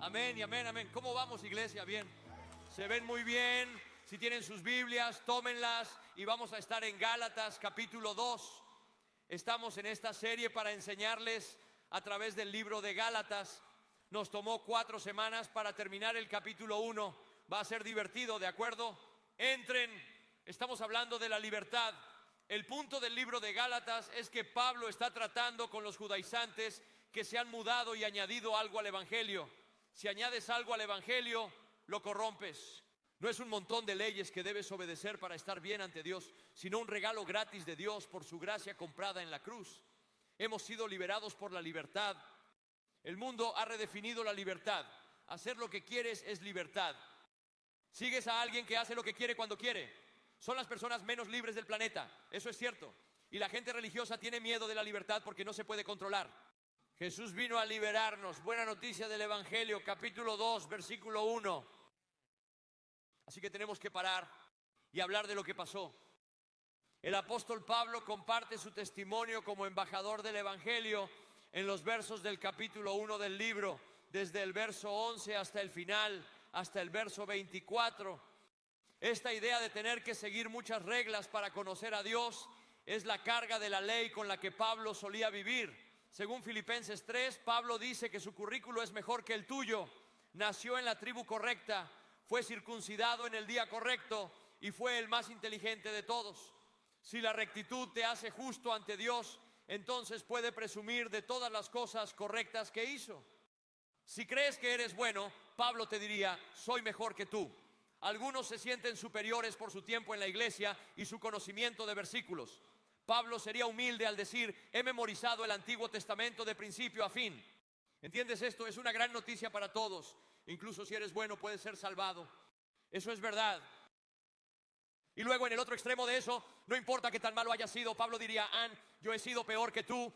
Amén y amén, amén. ¿Cómo vamos, iglesia? Bien. Se ven muy bien. Si tienen sus Biblias, tómenlas y vamos a estar en Gálatas capítulo 2. Estamos en esta serie para enseñarles a través del libro de Gálatas. Nos tomó 4 semanas para terminar el capítulo 1. Va a ser divertido, ¿de acuerdo? Entren. Estamos hablando de la libertad. El punto del libro de Gálatas es que Pablo está tratando con los judaizantes que se han mudado y añadido algo al evangelio. Si añades algo al evangelio, lo corrompes. No es un montón de leyes que debes obedecer para estar bien ante Dios, sino un regalo gratis de Dios por su gracia comprada en la cruz. Hemos sido liberados por la libertad. El mundo ha redefinido la libertad. Hacer lo que quieres es libertad. Sigues a alguien que hace lo que quiere cuando quiere. Son las personas menos libres del planeta. Eso es cierto. Y la gente religiosa tiene miedo de la libertad porque no se puede controlar. Jesús vino a liberarnos. Buena noticia del Evangelio, capítulo 2, versículo 1. Así que tenemos que parar y hablar de lo que pasó. El apóstol Pablo comparte su testimonio como embajador del Evangelio en los versos del capítulo 1 del libro, desde el verso 11 hasta el final, hasta el verso 24. Esta idea de tener que seguir muchas reglas para conocer a Dios es la carga de la ley con la que Pablo solía vivir. Según Filipenses 3, Pablo dice que su currículo es mejor que el tuyo. Nació en la tribu correcta, fue circuncidado en el día correcto y fue el más inteligente de todos. Si la rectitud te hace justo ante Dios, entonces puede presumir de todas las cosas correctas que hizo. Si crees que eres bueno, Pablo te diría, soy mejor que tú. Algunos se sienten superiores por su tiempo en la iglesia y su conocimiento de versículos. Pablo sería humilde al decir, he memorizado el Antiguo Testamento de principio a fin. ¿Entiendes esto? Es una gran noticia para todos. Incluso si eres bueno, puedes ser salvado. Eso es verdad. Y luego en el otro extremo de eso, no importa qué tan malo haya sido, Pablo diría, yo he sido peor que tú.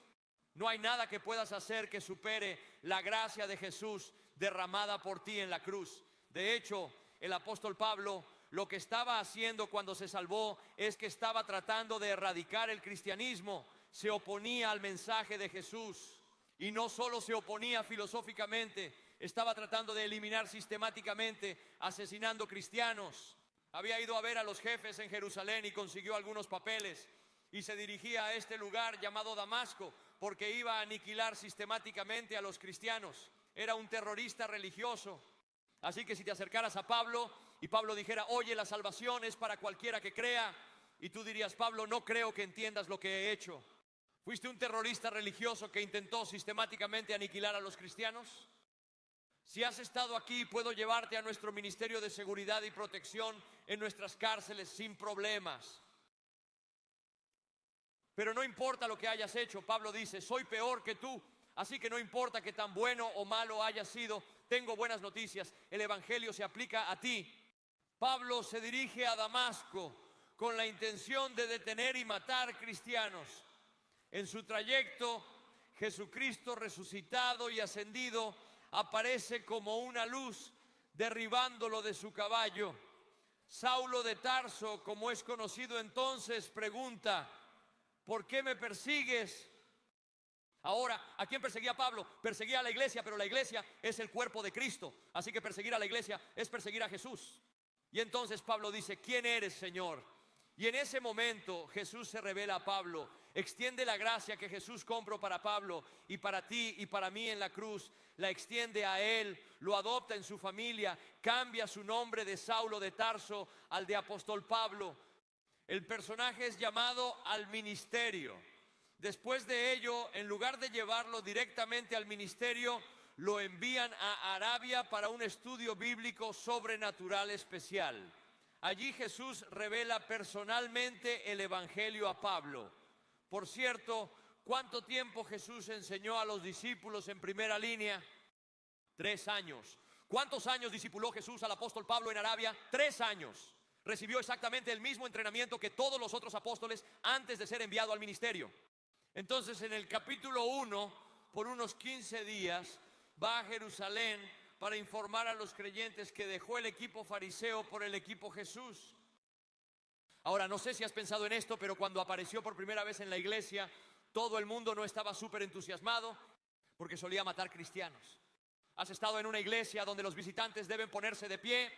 No hay nada que puedas hacer que supere la gracia de Jesús derramada por ti en la cruz. De hecho, el apóstol Pablo lo que estaba haciendo cuando se salvó es que estaba tratando de erradicar el cristianismo. Se oponía al mensaje de Jesús. Y no solo se oponía filosóficamente, estaba tratando de eliminar sistemáticamente, asesinando cristianos. Había ido a ver a los jefes en Jerusalén y consiguió algunos papeles. Y se dirigía a este lugar llamado Damasco, porque iba a aniquilar sistemáticamente a los cristianos. Era un terrorista religioso. Así que si te acercaras a Pablo y Pablo dijera, oye, la salvación es para cualquiera que crea, y tú dirías, Pablo, no creo que entiendas lo que he hecho. ¿Fuiste un terrorista religioso que intentó sistemáticamente aniquilar a los cristianos? Si has estado aquí, puedo llevarte a nuestro Ministerio de Seguridad y Protección en nuestras cárceles sin problemas. Pero no importa lo que hayas hecho, Pablo dice, soy peor que tú. Así que no importa que tan bueno o malo hayas sido, tengo buenas noticias, el evangelio se aplica a ti. Pablo se dirige a Damasco con la intención de detener y matar cristianos. En su trayecto, Jesucristo resucitado y ascendido aparece como una luz derribándolo de su caballo. Saulo de Tarso, como es conocido entonces, pregunta, ¿por qué me persigues? Ahora, ¿a quién perseguía Pablo? Perseguía a la iglesia, pero la iglesia es el cuerpo de Cristo. Así que perseguir a la iglesia es perseguir a Jesús. Y entonces Pablo dice, ¿quién eres, Señor? Y en ese momento Jesús se revela a Pablo, extiende la gracia que Jesús compró para Pablo y para ti y para mí en la cruz, la extiende a él, lo adopta en su familia, cambia su nombre de Saulo de Tarso al de apóstol Pablo. El personaje es llamado al ministerio. Después de ello, en lugar de llevarlo directamente al ministerio, lo envían a Arabia para un estudio bíblico sobrenatural especial. Allí Jesús revela personalmente el evangelio a Pablo. Por cierto, ¿cuánto tiempo Jesús enseñó a los discípulos en primera línea? 3 años. ¿Cuántos años discipuló Jesús al apóstol Pablo en Arabia? 3 años. Recibió exactamente el mismo entrenamiento que todos los otros apóstoles antes de ser enviado al ministerio. Entonces en el capítulo 1, por unos 15 días, va a Jerusalén para informar a los creyentes que dejó el equipo fariseo por el equipo Jesús. Ahora, no sé si has pensado en esto, pero cuando apareció por primera vez en la iglesia, todo el mundo no estaba súper entusiasmado porque solía matar cristianos. Has estado en una iglesia donde los visitantes deben ponerse de pie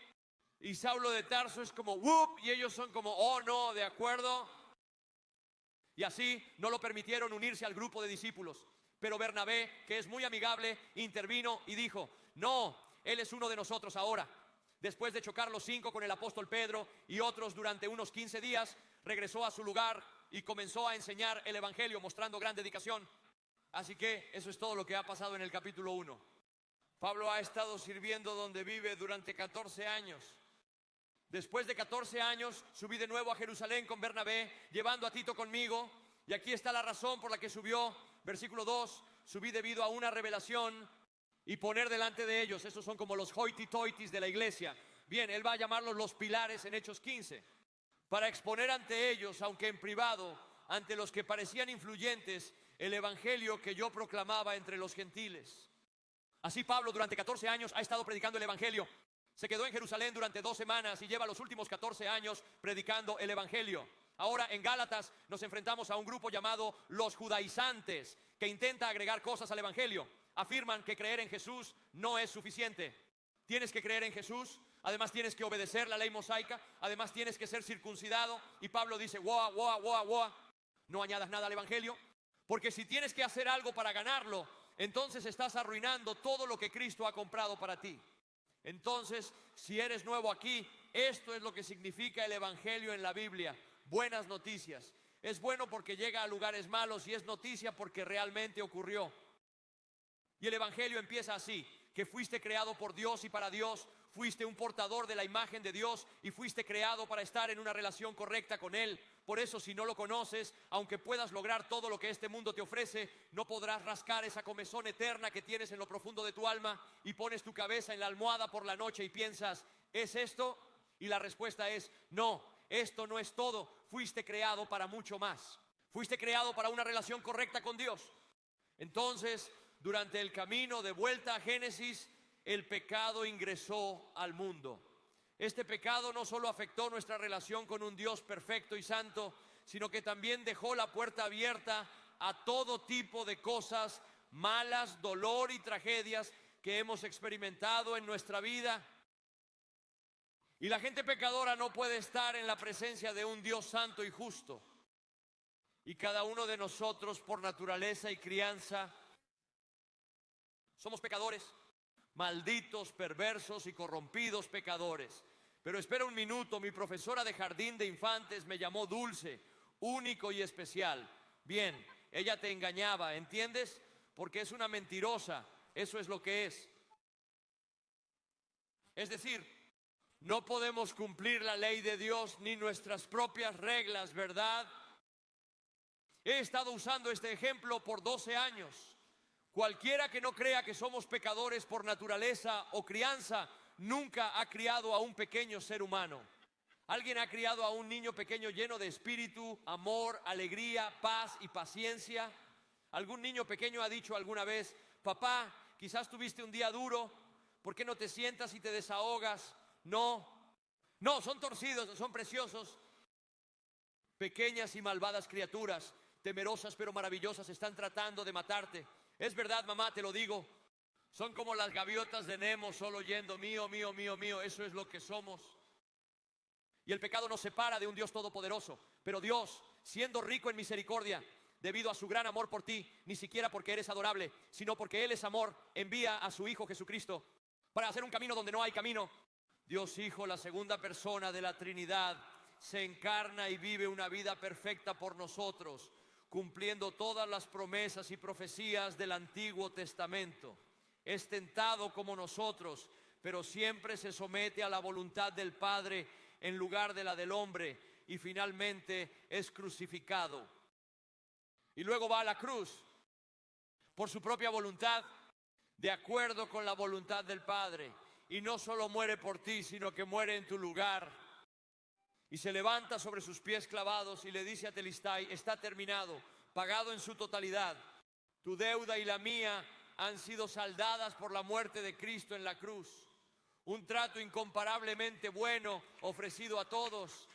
y Saulo de Tarso es como ¡whoop! Y ellos son como oh no, de acuerdo. Y así no lo permitieron unirse al grupo de discípulos. Pero Bernabé, que es muy amigable, intervino y dijo: no, él es uno de nosotros ahora. Después de chocar los 5 con el apóstol Pedro y otros durante unos 15 días, regresó a su lugar y comenzó a enseñar el evangelio mostrando gran dedicación. Así que eso es todo lo que ha pasado en el capítulo 1. Pablo ha estado sirviendo donde vive durante 14 años. Después de 14 años subí de nuevo a Jerusalén con Bernabé, llevando a Tito conmigo. Y aquí está la razón por la que subió. Versículo 2, subí debido a una revelación y poner delante de ellos. Estos son como los hoity-toities de la iglesia. Bien, él va a llamarlos los pilares en Hechos 15. Para exponer ante ellos, aunque en privado, ante los que parecían influyentes, el evangelio que yo proclamaba entre los gentiles. Así Pablo durante 14 años ha estado predicando el evangelio. Se quedó en Jerusalén durante 2 semanas y lleva los últimos 14 años predicando el evangelio. Ahora en Gálatas nos enfrentamos a un grupo llamado los judaizantes, que intenta agregar cosas al evangelio. Afirman que creer en Jesús no es suficiente. Tienes que creer en Jesús, además tienes que obedecer la ley mosaica, además tienes que ser circuncidado. Y Pablo dice, wow, no añadas nada al evangelio, porque si tienes que hacer algo para ganarlo, entonces estás arruinando todo lo que Cristo ha comprado para ti. Entonces, si eres nuevo aquí, esto es lo que significa el evangelio en la Biblia. Buenas noticias. Es bueno porque llega a lugares malos y es noticia porque realmente ocurrió. Y el evangelio empieza así: que fuiste creado por Dios y para Dios, fuiste un portador de la imagen de Dios y fuiste creado para estar en una relación correcta con Él. Por eso, si no lo conoces, aunque puedas lograr todo lo que este mundo te ofrece, no podrás rascar esa comezón eterna que tienes en lo profundo de tu alma y pones tu cabeza en la almohada por la noche y piensas, ¿es esto? Y la respuesta es, no, esto no es todo. Fuiste creado para mucho más. Fuiste creado para una relación correcta con Dios. Entonces, durante el camino de vuelta a Génesis, el pecado ingresó al mundo. Este pecado no solo afectó nuestra relación con un Dios perfecto y santo, sino que también dejó la puerta abierta a todo tipo de cosas malas, dolor y tragedias que hemos experimentado en nuestra vida. Y la gente pecadora no puede estar en la presencia de un Dios santo y justo. Y cada uno de nosotros, por naturaleza y crianza, somos pecadores, malditos, perversos y corrompidos pecadores. Pero espera un minuto, mi profesora de jardín de infantes me llamó dulce, único y especial. Bien, ella te engañaba, ¿entiendes? Porque es una mentirosa, eso es lo que es. Es decir, no podemos cumplir la ley de Dios ni nuestras propias reglas, ¿verdad? He estado usando este ejemplo por 12 años. Cualquiera que no crea que somos pecadores por naturaleza o crianza, nunca ha criado a un pequeño ser humano. ¿Alguien ha criado a un niño pequeño lleno de espíritu, amor, alegría, paz y paciencia? ¿Algún niño pequeño ha dicho alguna vez, papá, quizás tuviste un día duro, ¿por qué no te sientas y te desahogas? No, son torcidos, son preciosos. Pequeñas y malvadas criaturas, temerosas pero maravillosas, están tratando de matarte. Es verdad, mamá, te lo digo. Son como las gaviotas de Nemo, solo oyendo mío, mío, mío, mío. Eso es lo que somos. Y el pecado nos separa de un Dios todopoderoso. Pero Dios, siendo rico en misericordia, debido a su gran amor por ti, ni siquiera porque eres adorable, sino porque Él es amor, envía a su Hijo Jesucristo para hacer un camino donde no hay camino. Dios Hijo, la segunda persona de la Trinidad, se encarna y vive una vida perfecta por nosotros, cumpliendo todas las promesas y profecías del Antiguo Testamento. Es tentado como nosotros, pero siempre se somete a la voluntad del Padre en lugar de la del hombre, y finalmente es crucificado. Y luego va a la cruz por su propia voluntad, de acuerdo con la voluntad del Padre. Y no solo muere por ti, sino que muere en tu lugar. Y se levanta sobre sus pies clavados y le dice a Telistai, está terminado, pagado en su totalidad. Tu deuda y la mía han sido saldadas por la muerte de Cristo en la cruz. Un trato incomparablemente bueno ofrecido a todos.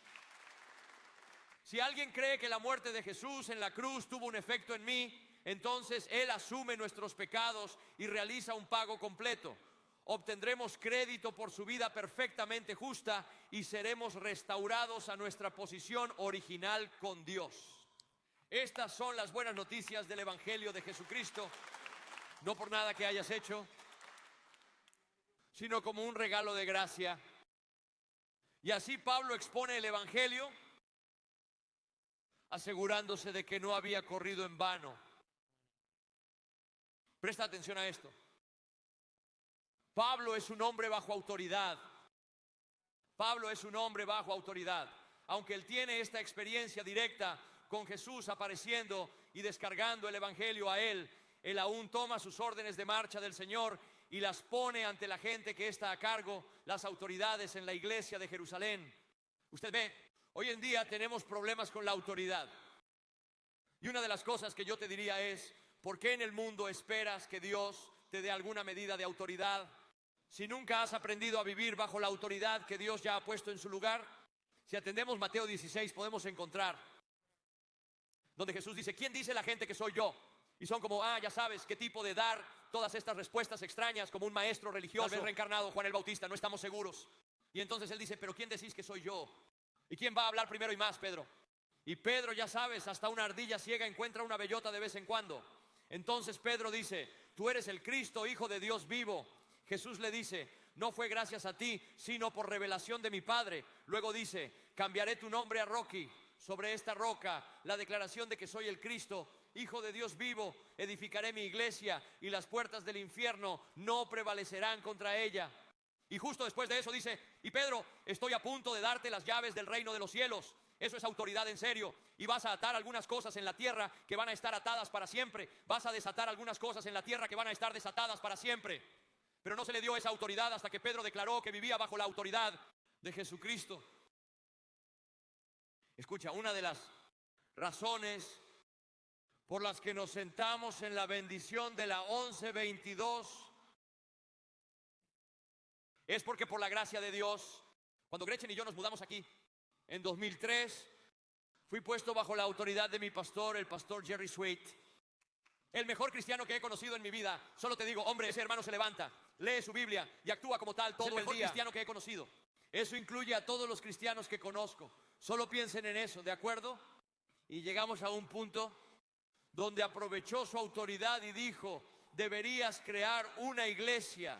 Si alguien cree que la muerte de Jesús en la cruz tuvo un efecto en mí, entonces Él asume nuestros pecados y realiza un pago completo. Obtendremos crédito por su vida perfectamente justa y seremos restaurados a nuestra posición original con Dios. Estas son las buenas noticias del Evangelio de Jesucristo, no por nada que hayas hecho, sino como un regalo de gracia. Y así Pablo expone el Evangelio, asegurándose de que no había corrido en vano. Presta atención a esto. Pablo es un hombre bajo autoridad. Pablo es un hombre bajo autoridad. Aunque él tiene esta experiencia directa con Jesús apareciendo y descargando el Evangelio a él, él aún toma sus órdenes de marcha del Señor y las pone ante la gente que está a cargo, las autoridades en la iglesia de Jerusalén. Usted ve, hoy en día tenemos problemas con la autoridad. Y una de las cosas que yo te diría es, ¿por qué en el mundo esperas que Dios te dé alguna medida de autoridad si nunca has aprendido a vivir bajo la autoridad que Dios ya ha puesto en su lugar? Si atendemos Mateo 16 podemos encontrar donde Jesús dice, ¿quién dice la gente que soy yo? Y son como, ya sabes, qué tipo de dar todas estas respuestas extrañas, como un maestro religioso, tal vez reencarnado, Juan el Bautista, no estamos seguros. Y entonces él dice, pero ¿quién decís que soy yo? ¿Y quién va a hablar primero y más? Pedro. Y Pedro, ya sabes, hasta una ardilla ciega encuentra una bellota de vez en cuando. Entonces Pedro dice, tú eres el Cristo, Hijo de Dios vivo. Jesús le dice, no fue gracias a ti, sino por revelación de mi Padre. Luego dice, cambiaré tu nombre a Rocky. Sobre esta roca, la declaración de que soy el Cristo, Hijo de Dios vivo, edificaré mi iglesia y las puertas del infierno no prevalecerán contra ella. Y justo después de eso dice, y Pedro, estoy a punto de darte las llaves del reino de los cielos. Eso es autoridad en serio. Y vas a atar algunas cosas en la tierra que van a estar atadas para siempre. Vas a desatar algunas cosas en la tierra que van a estar desatadas para siempre. Pero no se le dio esa autoridad hasta que Pedro declaró que vivía bajo la autoridad de Jesucristo. Escucha, una de las razones por las que nos sentamos en la bendición de la 1122 es porque por la gracia de Dios, cuando Gretchen y yo nos mudamos aquí en 2003, fui puesto bajo la autoridad de mi pastor, el pastor Jerry Sweet, el mejor cristiano que he conocido en mi vida. Solo te digo, hombre, ese hermano se levanta, lee su Biblia y actúa como tal todo el mejor día. Cristiano que he conocido. Eso incluye a todos los cristianos que conozco. Solo piensen en eso, ¿de acuerdo? Y llegamos a un punto donde aprovechó su autoridad y dijo, deberías crear una iglesia.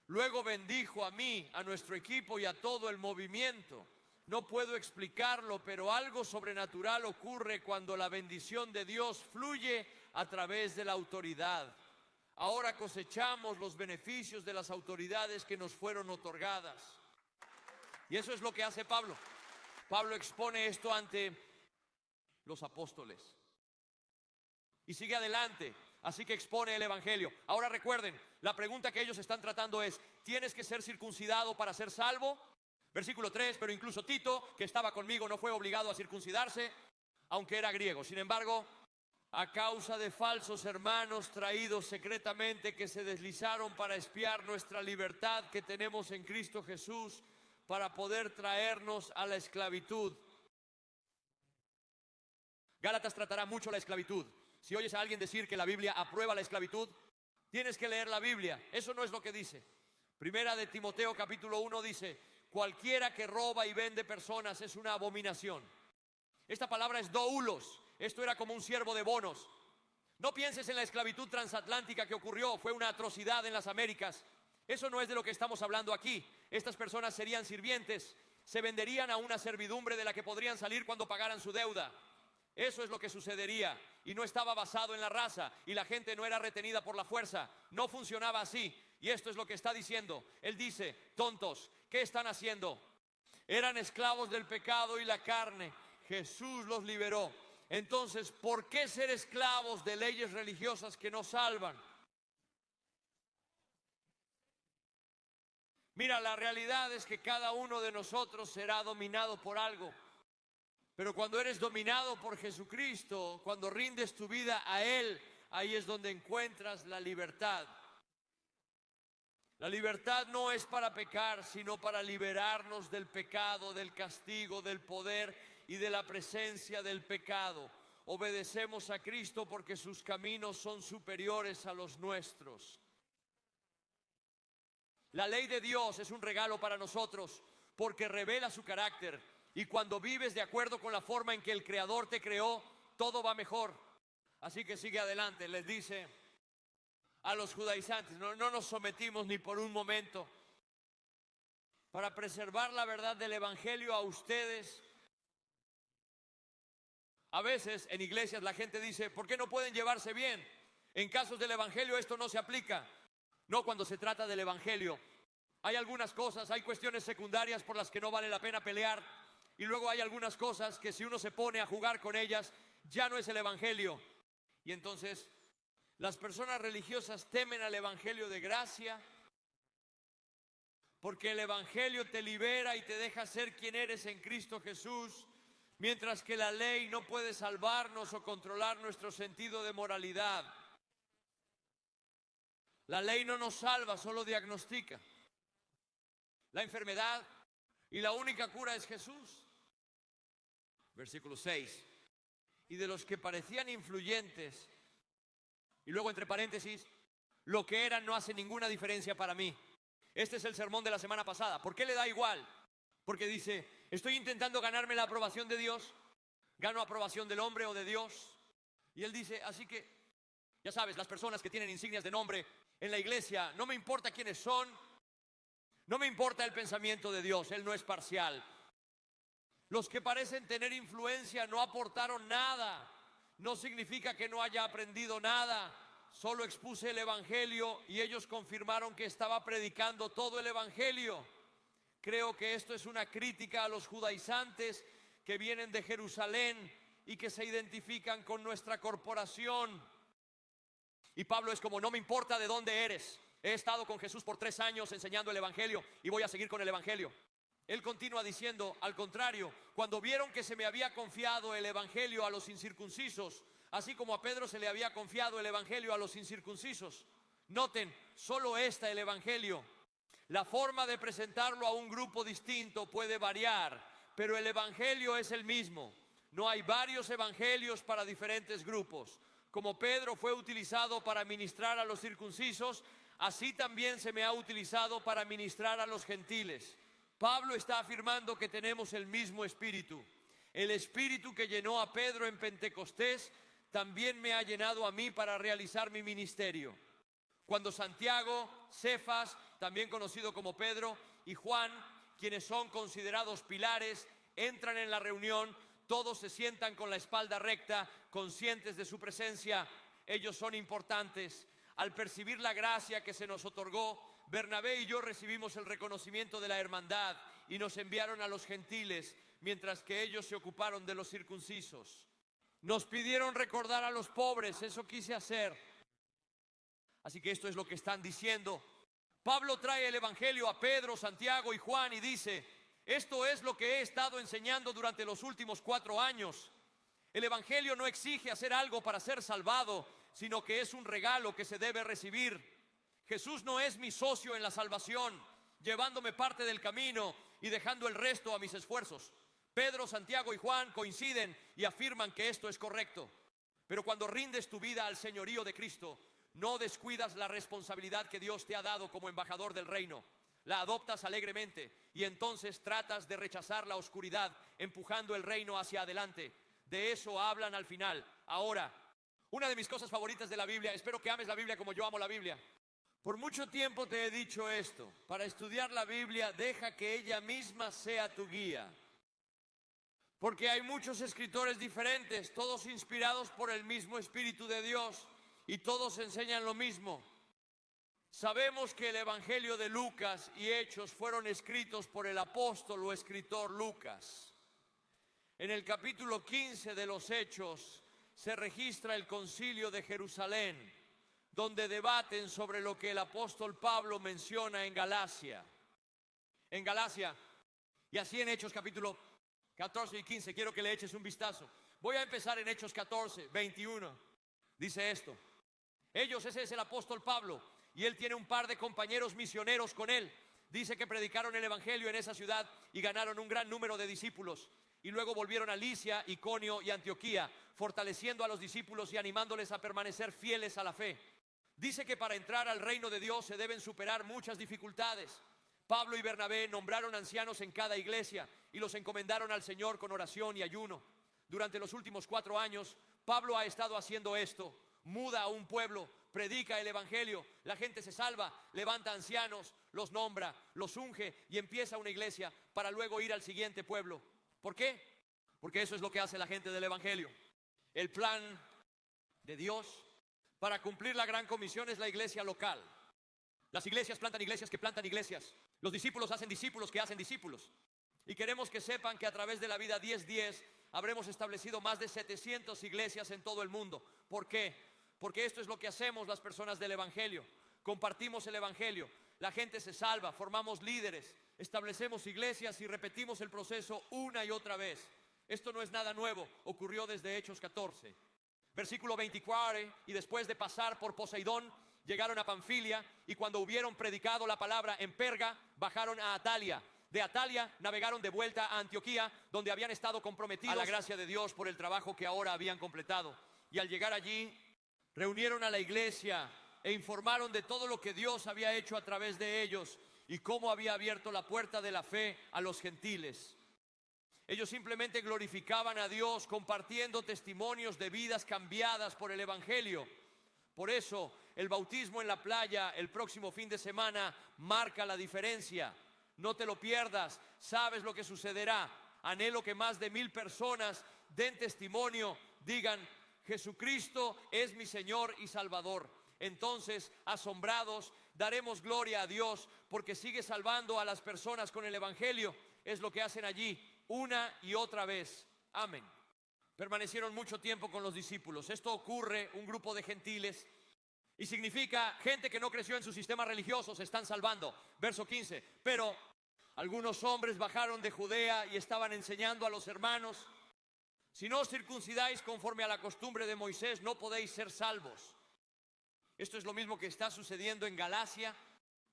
Luego bendijo a mí, a nuestro equipo y a todo el movimiento. No puedo explicarlo, pero algo sobrenatural ocurre cuando la bendición de Dios fluye a través de la autoridad. Ahora cosechamos los beneficios de las autoridades que nos fueron otorgadas. Y eso es lo que hace Pablo. Pablo expone esto ante los apóstoles y sigue adelante, así que expone el Evangelio. Ahora recuerden, la pregunta que ellos están tratando es, ¿tienes que ser circuncidado para ser salvo? Versículo 3, pero incluso Tito, que estaba conmigo, no fue obligado a circuncidarse, aunque era griego. Sin embargo, a causa de falsos hermanos traídos secretamente que se deslizaron para espiar nuestra libertad que tenemos en Cristo Jesús, para poder traernos a la esclavitud. Gálatas tratará mucho la esclavitud. Si oyes a alguien decir que la Biblia aprueba la esclavitud, tienes que leer la Biblia. Eso no es lo que dice. Primera de Timoteo capítulo 1 dice, cualquiera que roba y vende personas es una abominación. Esta palabra es doulos. Esto era como un siervo de bonos. No pienses en la esclavitud transatlántica que ocurrió, fue una atrocidad en las Américas. Eso no es de lo que estamos hablando aquí. Estas personas serían sirvientes, se venderían a una servidumbre de la que podrían salir cuando pagaran su deuda. Eso es lo que sucedería, y no estaba basado en la raza, y la gente no era retenida por la fuerza. No funcionaba así, y esto es lo que está diciendo. Él dice, tontos, ¿qué están haciendo? Eran esclavos del pecado y la carne. Jesús los liberó. Entonces, ¿por qué ser esclavos de leyes religiosas que no salvan? Mira, la realidad es que cada uno de nosotros será dominado por algo. Pero cuando eres dominado por Jesucristo, cuando rindes tu vida a Él, ahí es donde encuentras la libertad. La libertad no es para pecar, sino para liberarnos del pecado, del castigo, del poder y de la presencia del pecado. obedecemos a Cristo porque sus caminos son superiores a los nuestros. La ley de Dios es un regalo para nosotros porque revela su carácter, y cuando vives de acuerdo con la forma en que el Creador te creó, todo va mejor. Así que sigue adelante, les dice a los judaizantes: no nos sometimos ni por un momento para preservar la verdad del Evangelio a ustedes. A veces en iglesias la gente dice: ¿por qué no pueden llevarse bien? En casos del Evangelio esto no se aplica. No, cuando se trata del Evangelio hay algunas cosas, hay cuestiones secundarias por las que no vale la pena pelear, y luego hay algunas cosas que si uno se pone a jugar con ellas, ya no es el Evangelio. Y entonces las personas religiosas temen al Evangelio de gracia, porque el Evangelio te libera y te deja ser quien eres en Cristo Jesús, mientras que la ley no puede salvarnos o controlar nuestro sentido de moralidad. La ley no nos salva, solo diagnostica la enfermedad, y la única cura es Jesús. Versículo 6. Y de los que parecían influyentes, y luego entre paréntesis, lo que eran no hace ninguna diferencia para mí. Este es el sermón de la semana pasada. ¿Por qué le da igual? Porque dice: estoy intentando ganarme la aprobación de Dios, gano aprobación del hombre o de Dios. Y él dice: así que, ya sabes, las personas que tienen insignias de nombre en la iglesia, no me importa quiénes son, no me importa el pensamiento de Dios, Él no es parcial. Los que parecen tener influencia no aportaron nada. No significa que no haya aprendido nada. Solo expuse el Evangelio y ellos confirmaron que estaba predicando todo el Evangelio. Creo que esto es una crítica a los judaizantes que vienen de Jerusalén y que se identifican con nuestra corporación. Y Pablo es como: no me importa de dónde eres. He estado con Jesús por 3 años enseñando el Evangelio y voy a seguir con el Evangelio. Él continúa diciendo: al contrario, cuando vieron que se me había confiado el Evangelio a los incircuncisos, así como a Pedro se le había confiado el Evangelio a los incircuncisos. Noten, solo está el Evangelio. La forma de presentarlo a un grupo distinto puede variar, pero el Evangelio es el mismo. No hay varios evangelios para diferentes grupos. Como Pedro fue utilizado para ministrar a los circuncisos, así también se me ha utilizado para ministrar a los gentiles. Pablo está afirmando que tenemos el mismo espíritu. El espíritu que llenó a Pedro en Pentecostés también me ha llenado a mí para realizar mi ministerio. Cuando Santiago, Cefas, también conocido como Pedro, y Juan, quienes son considerados pilares, entran en la reunión, todos se sientan con la espalda recta, conscientes de su presencia. Ellos son importantes. Al percibir la gracia que se nos otorgó, Bernabé y yo recibimos el reconocimiento de la hermandad y nos enviaron a los gentiles, mientras que ellos se ocuparon de los circuncisos. Nos pidieron recordar a los pobres, eso quise hacer. Así que esto es lo que están diciendo. Pablo trae el Evangelio a Pedro, Santiago y Juan y dice: esto es lo que he estado enseñando durante los últimos 4 años. El Evangelio no exige hacer algo para ser salvado, sino que es un regalo que se debe recibir. Jesús no es mi socio en la salvación, llevándome parte del camino y dejando el resto a mis esfuerzos. Pedro, Santiago y Juan coinciden y afirman que esto es correcto. Pero cuando rindes tu vida al señorío de Cristo, no descuidas la responsabilidad que Dios te ha dado como embajador del reino. La adoptas alegremente y entonces tratas de rechazar la oscuridad, empujando el reino hacia adelante. De eso hablan al final. Ahora, una de mis cosas favoritas de la Biblia, espero que ames la Biblia como yo amo la Biblia. Por mucho tiempo te he dicho esto: para estudiar la Biblia, deja que ella misma sea tu guía. Porque hay muchos escritores diferentes, todos inspirados por el mismo Espíritu de Dios, y todos enseñan lo mismo. Sabemos que el Evangelio de Lucas y Hechos fueron escritos por el apóstol o escritor Lucas. En el capítulo 15 de los Hechos se registra el concilio de Jerusalén, donde debaten sobre lo que el apóstol Pablo menciona en Galacia. En Galacia, y así en Hechos capítulo 14 y 15, quiero que le eches un vistazo. Voy a empezar en Hechos 14, 21. Dice esto: ese es el apóstol Pablo, y él tiene un par de compañeros misioneros con él. Dice que predicaron el Evangelio en esa ciudad y ganaron un gran número de discípulos. y luego volvieron a Licia, Iconio y Antioquía, fortaleciendo a los discípulos y animándoles a permanecer fieles a la fe. Dice que para entrar al reino de Dios se deben superar muchas dificultades. Pablo y Bernabé nombraron ancianos en cada iglesia y los encomendaron al Señor con oración y ayuno. Durante los últimos 4 años, Pablo ha estado haciendo esto. Muda a un pueblo, predica el evangelio, la gente se salva, levanta ancianos, los nombra, los unge y empieza una iglesia para luego ir al siguiente pueblo. ¿Por qué? Porque eso es lo que hace la gente del evangelio. El plan de Dios para cumplir la gran comisión es la iglesia local. Las iglesias plantan iglesias que plantan iglesias. Los discípulos hacen discípulos que hacen discípulos. Y queremos que sepan que a través de la vida 10-10 habremos establecido más de 700 iglesias en todo el mundo. ¿Por qué? Porque esto es lo que hacemos las personas del evangelio. Compartimos el evangelio, la gente se salva, formamos líderes, establecemos iglesias y repetimos el proceso una y otra vez. Esto no es nada nuevo, ocurrió desde Hechos 14. Versículo 24, y después de pasar por Poseidón, llegaron a Panfilia, y cuando hubieron predicado la palabra en Perga, bajaron a Atalia. De Atalia navegaron de vuelta a Antioquía, donde habían estado comprometidos a la gracia de Dios por el trabajo que ahora habían completado. Y al llegar allí, reunieron a la iglesia e informaron de todo lo que Dios había hecho a través de ellos y cómo había abierto la puerta de la fe a los gentiles. Ellos simplemente glorificaban a Dios compartiendo testimonios de vidas cambiadas por el evangelio. Por eso el bautismo en la playa el próximo fin de semana marca la diferencia. No te lo pierdas, sabes lo que sucederá. Anhelo que más de 1000 personas den testimonio, digan: Jesucristo es mi Señor y Salvador. Entonces, asombrados, daremos gloria a Dios porque sigue salvando a las personas con el evangelio. Es lo que hacen allí una y otra vez. Amén. Permanecieron mucho tiempo con los discípulos. Esto ocurre, un grupo de gentiles, y significa gente que no creció en su sistema religioso, se están salvando. Verso 15. Pero algunos hombres bajaron de Judea y estaban enseñando a los hermanos: si no os circuncidáis conforme a la costumbre de Moisés, no podéis ser salvos. Esto es lo mismo que está sucediendo en Galacia.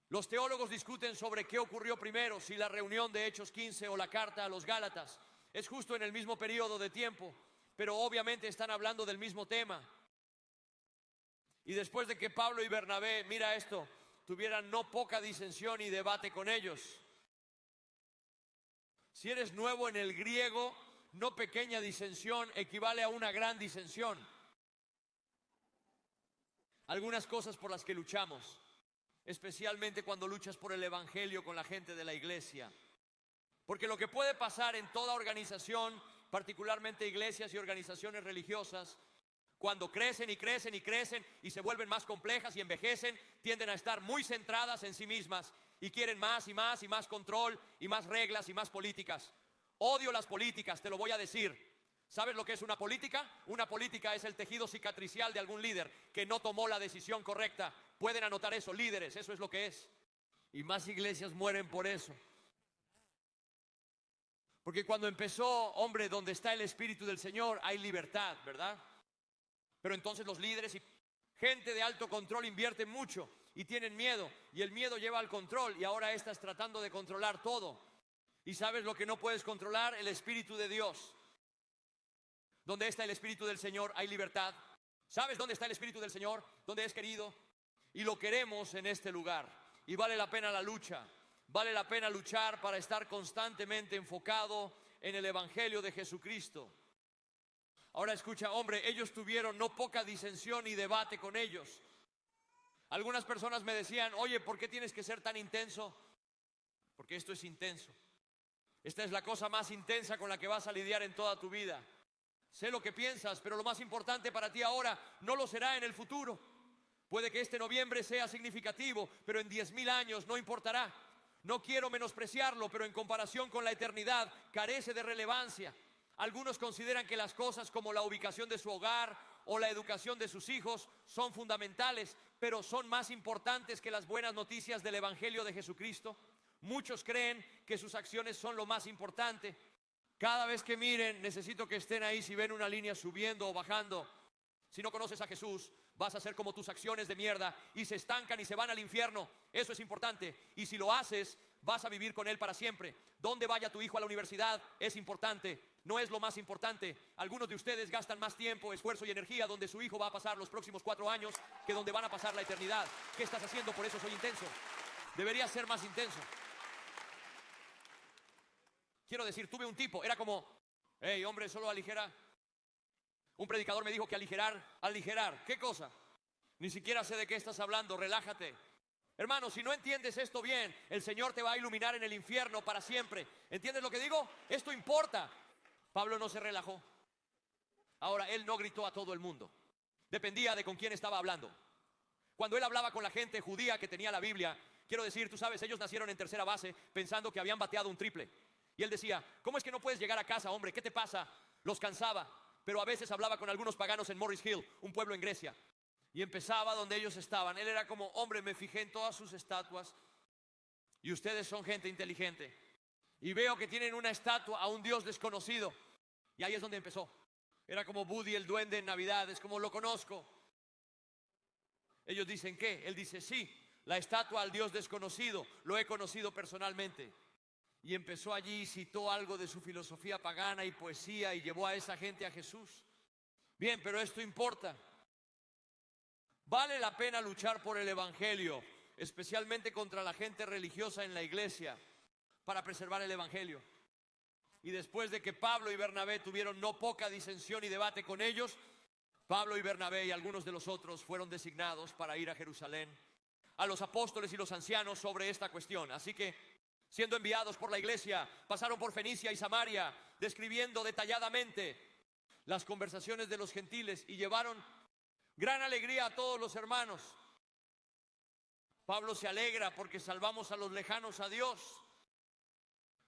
Los teólogos discuten sobre qué ocurrió primero, si la reunión de Hechos 15 o la carta a los Gálatas. Es justo en el mismo periodo de tiempo, pero obviamente están hablando del mismo tema. Y después de que Pablo y Bernabé, mira esto, tuvieran no poca disensión y debate con ellos. Si eres nuevo en el griego, no pequeña disensión equivale a una gran disensión. Algunas cosas por las que luchamos, especialmente cuando luchas por el evangelio con la gente de la iglesia. Porque lo que puede pasar en toda organización, particularmente iglesias y organizaciones religiosas, cuando crecen y crecen y crecen y se vuelven más complejas y envejecen, tienden a estar muy centradas en sí mismas y quieren más y más y más control y más reglas y más políticas. Odio las políticas, te lo voy a decir. ¿Sabes lo que es una política? Una política es el tejido cicatricial de algún líder que no tomó la decisión correcta. Pueden anotar eso, líderes, eso es lo que es. Y más iglesias mueren por eso. Porque cuando empezó, hombre, donde está el Espíritu del Señor hay libertad, ¿verdad? Pero entonces los líderes y gente de alto control invierten mucho y tienen miedo. Y el miedo lleva al control y ahora estás tratando de controlar todo. ¿Y sabes lo que no puedes controlar? El Espíritu de Dios. Donde está el Espíritu del Señor hay libertad. ¿Sabes dónde está el Espíritu del Señor? Donde es querido. Y lo queremos en este lugar. Y vale la pena la lucha. Vale la pena luchar para estar constantemente enfocado en el Evangelio de Jesucristo. Ahora escucha, hombre, ellos tuvieron no poca disensión y debate con ellos. Algunas personas me decían: oye, ¿por qué tienes que ser tan intenso? Porque esto es intenso. Esta es la cosa más intensa con la que vas a lidiar en toda tu vida. Sé lo que piensas, pero lo más importante para ti ahora no lo será en el futuro. Puede que este noviembre sea significativo, pero en 10,000 años no importará. No quiero menospreciarlo, pero en comparación con la eternidad carece de relevancia. Algunos consideran que las cosas como la ubicación de su hogar o la educación de sus hijos son fundamentales, pero son más importantes que las buenas noticias del Evangelio de Jesucristo. Muchos creen que sus acciones son lo más importante. Cada vez que miren, necesito que estén ahí si ven una línea subiendo o bajando. Si no conoces a Jesús, vas a ser como tus acciones de mierda y se estancan y se van al infierno. Eso es importante. Y si lo haces, vas a vivir con él para siempre. Dónde vaya tu hijo a la universidad es importante, no es lo más importante. Algunos de ustedes gastan más tiempo, esfuerzo y energía donde su hijo va a pasar los próximos 4 años que donde van a pasar la eternidad. ¿Qué estás haciendo? Por eso soy intenso. Debería ser más intenso. Quiero decir, tuve un tipo, era como, hey, hombre, solo aligera. Un predicador me dijo que aligerar, ¿qué cosa? Ni siquiera sé de qué estás hablando, relájate. Hermano, si no entiendes esto bien, el Señor te va a iluminar en el infierno para siempre. ¿Entiendes lo que digo? Esto importa. Pablo no se relajó. Ahora, él no gritó a todo el mundo. Dependía de con quién estaba hablando. Cuando él hablaba con la gente judía que tenía la Biblia, quiero decir, tú sabes, ellos nacieron en tercera base pensando que habían bateado un triple. Y él decía, ¿cómo es que no puedes llegar a casa, hombre? ¿Qué te pasa? Los cansaba. Pero a veces hablaba con algunos paganos en Morris Hill, un pueblo en Grecia. Y empezaba donde ellos estaban. Él era como, hombre, me fijé en todas sus estatuas. Y ustedes son gente inteligente. Y veo que tienen una estatua a un Dios desconocido. Y ahí es donde empezó. Era como Woody el duende en Navidad, es como lo conozco. Ellos dicen, ¿qué? Él dice, sí, la estatua al Dios desconocido, lo he conocido personalmente. Y empezó allí, citó algo de su filosofía pagana y poesía y llevó a esa gente a Jesús. Bien, pero esto importa. Vale la pena luchar por el evangelio, especialmente contra la gente religiosa en la iglesia, para preservar el evangelio. Y después de que Pablo y Bernabé tuvieron no poca disensión y debate con ellos, Pablo y Bernabé y algunos de los otros fueron designados para ir a Jerusalén a los apóstoles y los ancianos sobre esta cuestión. Así que, siendo enviados por la iglesia, pasaron por Fenicia y Samaria, describiendo detalladamente las conversaciones de los gentiles y llevaron gran alegría a todos los hermanos. Pablo se alegra porque salvamos a los lejanos a Dios.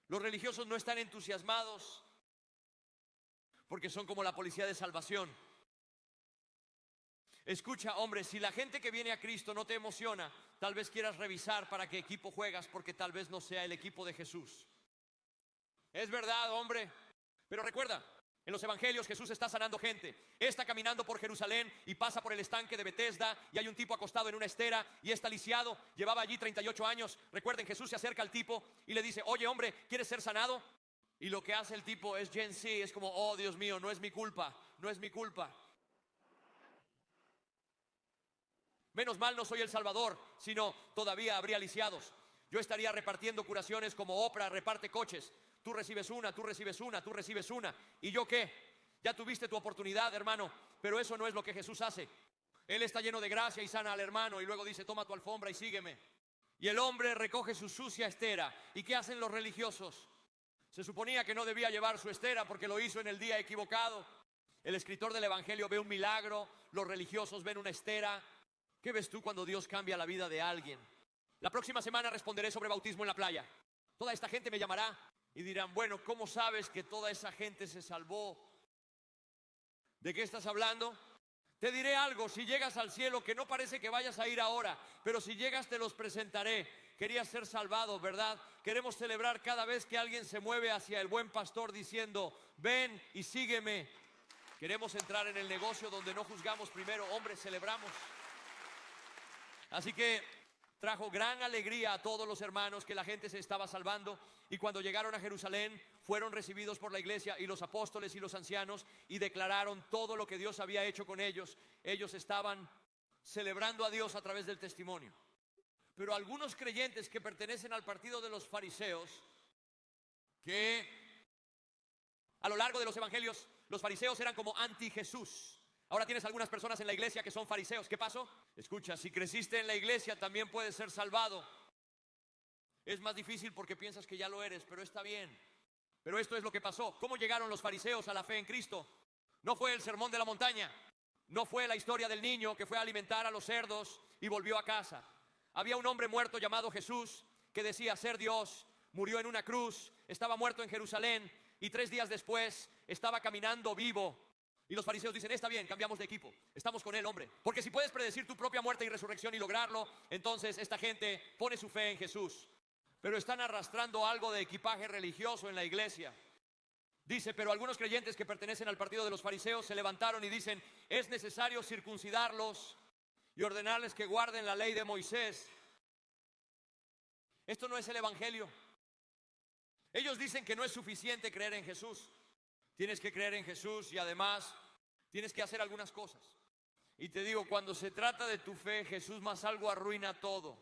Los religiosos no están entusiasmados porque son como la policía de salvación. Escucha, hombre, si la gente que viene a Cristo no te emociona, tal vez quieras revisar para qué equipo juegas, porque tal vez no sea el equipo de Jesús. Es verdad, hombre. Pero recuerda, en los evangelios Jesús está sanando gente. Está caminando por Jerusalén y pasa por el estanque de Betesda y hay un tipo acostado en una estera y está lisiado. Llevaba allí 38 años. Recuerden, Jesús se acerca al tipo y le dice, oye, hombre, ¿quieres ser sanado? Y lo que hace el tipo es Gen Z, es como, oh, Dios mío, no es mi culpa, no es mi culpa. Menos mal no soy el Salvador, sino todavía habría lisiados. Yo estaría repartiendo curaciones como Oprah reparte coches. Tú recibes una, tú recibes una, tú recibes una. ¿Y yo qué? Ya tuviste tu oportunidad, hermano. Pero eso no es lo que Jesús hace. Él está lleno de gracia y sana al hermano y luego dice, toma tu alfombra y sígueme. Y el hombre recoge su sucia estera. ¿Y qué hacen los religiosos? Se suponía que no debía llevar su estera porque lo hizo en el día equivocado. El escritor del evangelio ve un milagro, los religiosos ven una estera. ¿Qué ves tú cuando Dios cambia la vida de alguien? La próxima semana responderé sobre bautismo en la playa. Toda esta gente me llamará y dirán, bueno, ¿cómo sabes que toda esa gente se salvó? ¿De qué estás hablando? Te diré algo, si llegas al cielo, que no parece que vayas a ir ahora, pero si llegas te los presentaré. Querías ser salvado, ¿verdad? Queremos celebrar cada vez que alguien se mueve hacia el buen pastor diciendo, ven y sígueme. Queremos entrar en el negocio donde no juzgamos primero, hombre, celebramos. Así que trajo gran alegría a todos los hermanos que la gente se estaba salvando. Y cuando llegaron a Jerusalén, fueron recibidos por la iglesia y los apóstoles y los ancianos y declararon todo lo que Dios había hecho con ellos. Ellos estaban celebrando a Dios a través del testimonio. Pero algunos creyentes que pertenecen al partido de los fariseos, que a lo largo de los evangelios, los fariseos eran como anti-Jesús. Ahora tienes algunas personas en la iglesia que son fariseos. ¿Qué pasó? Escucha, si creciste en la iglesia también puedes ser salvado. Es más difícil porque piensas que ya lo eres, pero está bien. Pero esto es lo que pasó. ¿Cómo llegaron los fariseos a la fe en Cristo? No fue el sermón de la montaña. No fue la historia del niño que fue a alimentar a los cerdos y volvió a casa. Había un hombre muerto llamado Jesús que decía ser Dios, murió en una cruz, estaba muerto en Jerusalén y 3 días después estaba caminando vivo. Y los fariseos dicen, está bien, cambiamos de equipo, estamos con él, hombre. Porque si puedes predecir tu propia muerte y resurrección y lograrlo, entonces esta gente pone su fe en Jesús. Pero están arrastrando algo de equipaje religioso en la iglesia. Dice, pero algunos creyentes que pertenecen al partido de los fariseos se levantaron y dicen, es necesario circuncidarlos y ordenarles que guarden la ley de Moisés. Esto no es el evangelio. Ellos dicen que no es suficiente creer en Jesús. Tienes que creer en Jesús y además tienes que hacer algunas cosas. Y te digo, cuando se trata de tu fe, Jesús más algo arruina todo.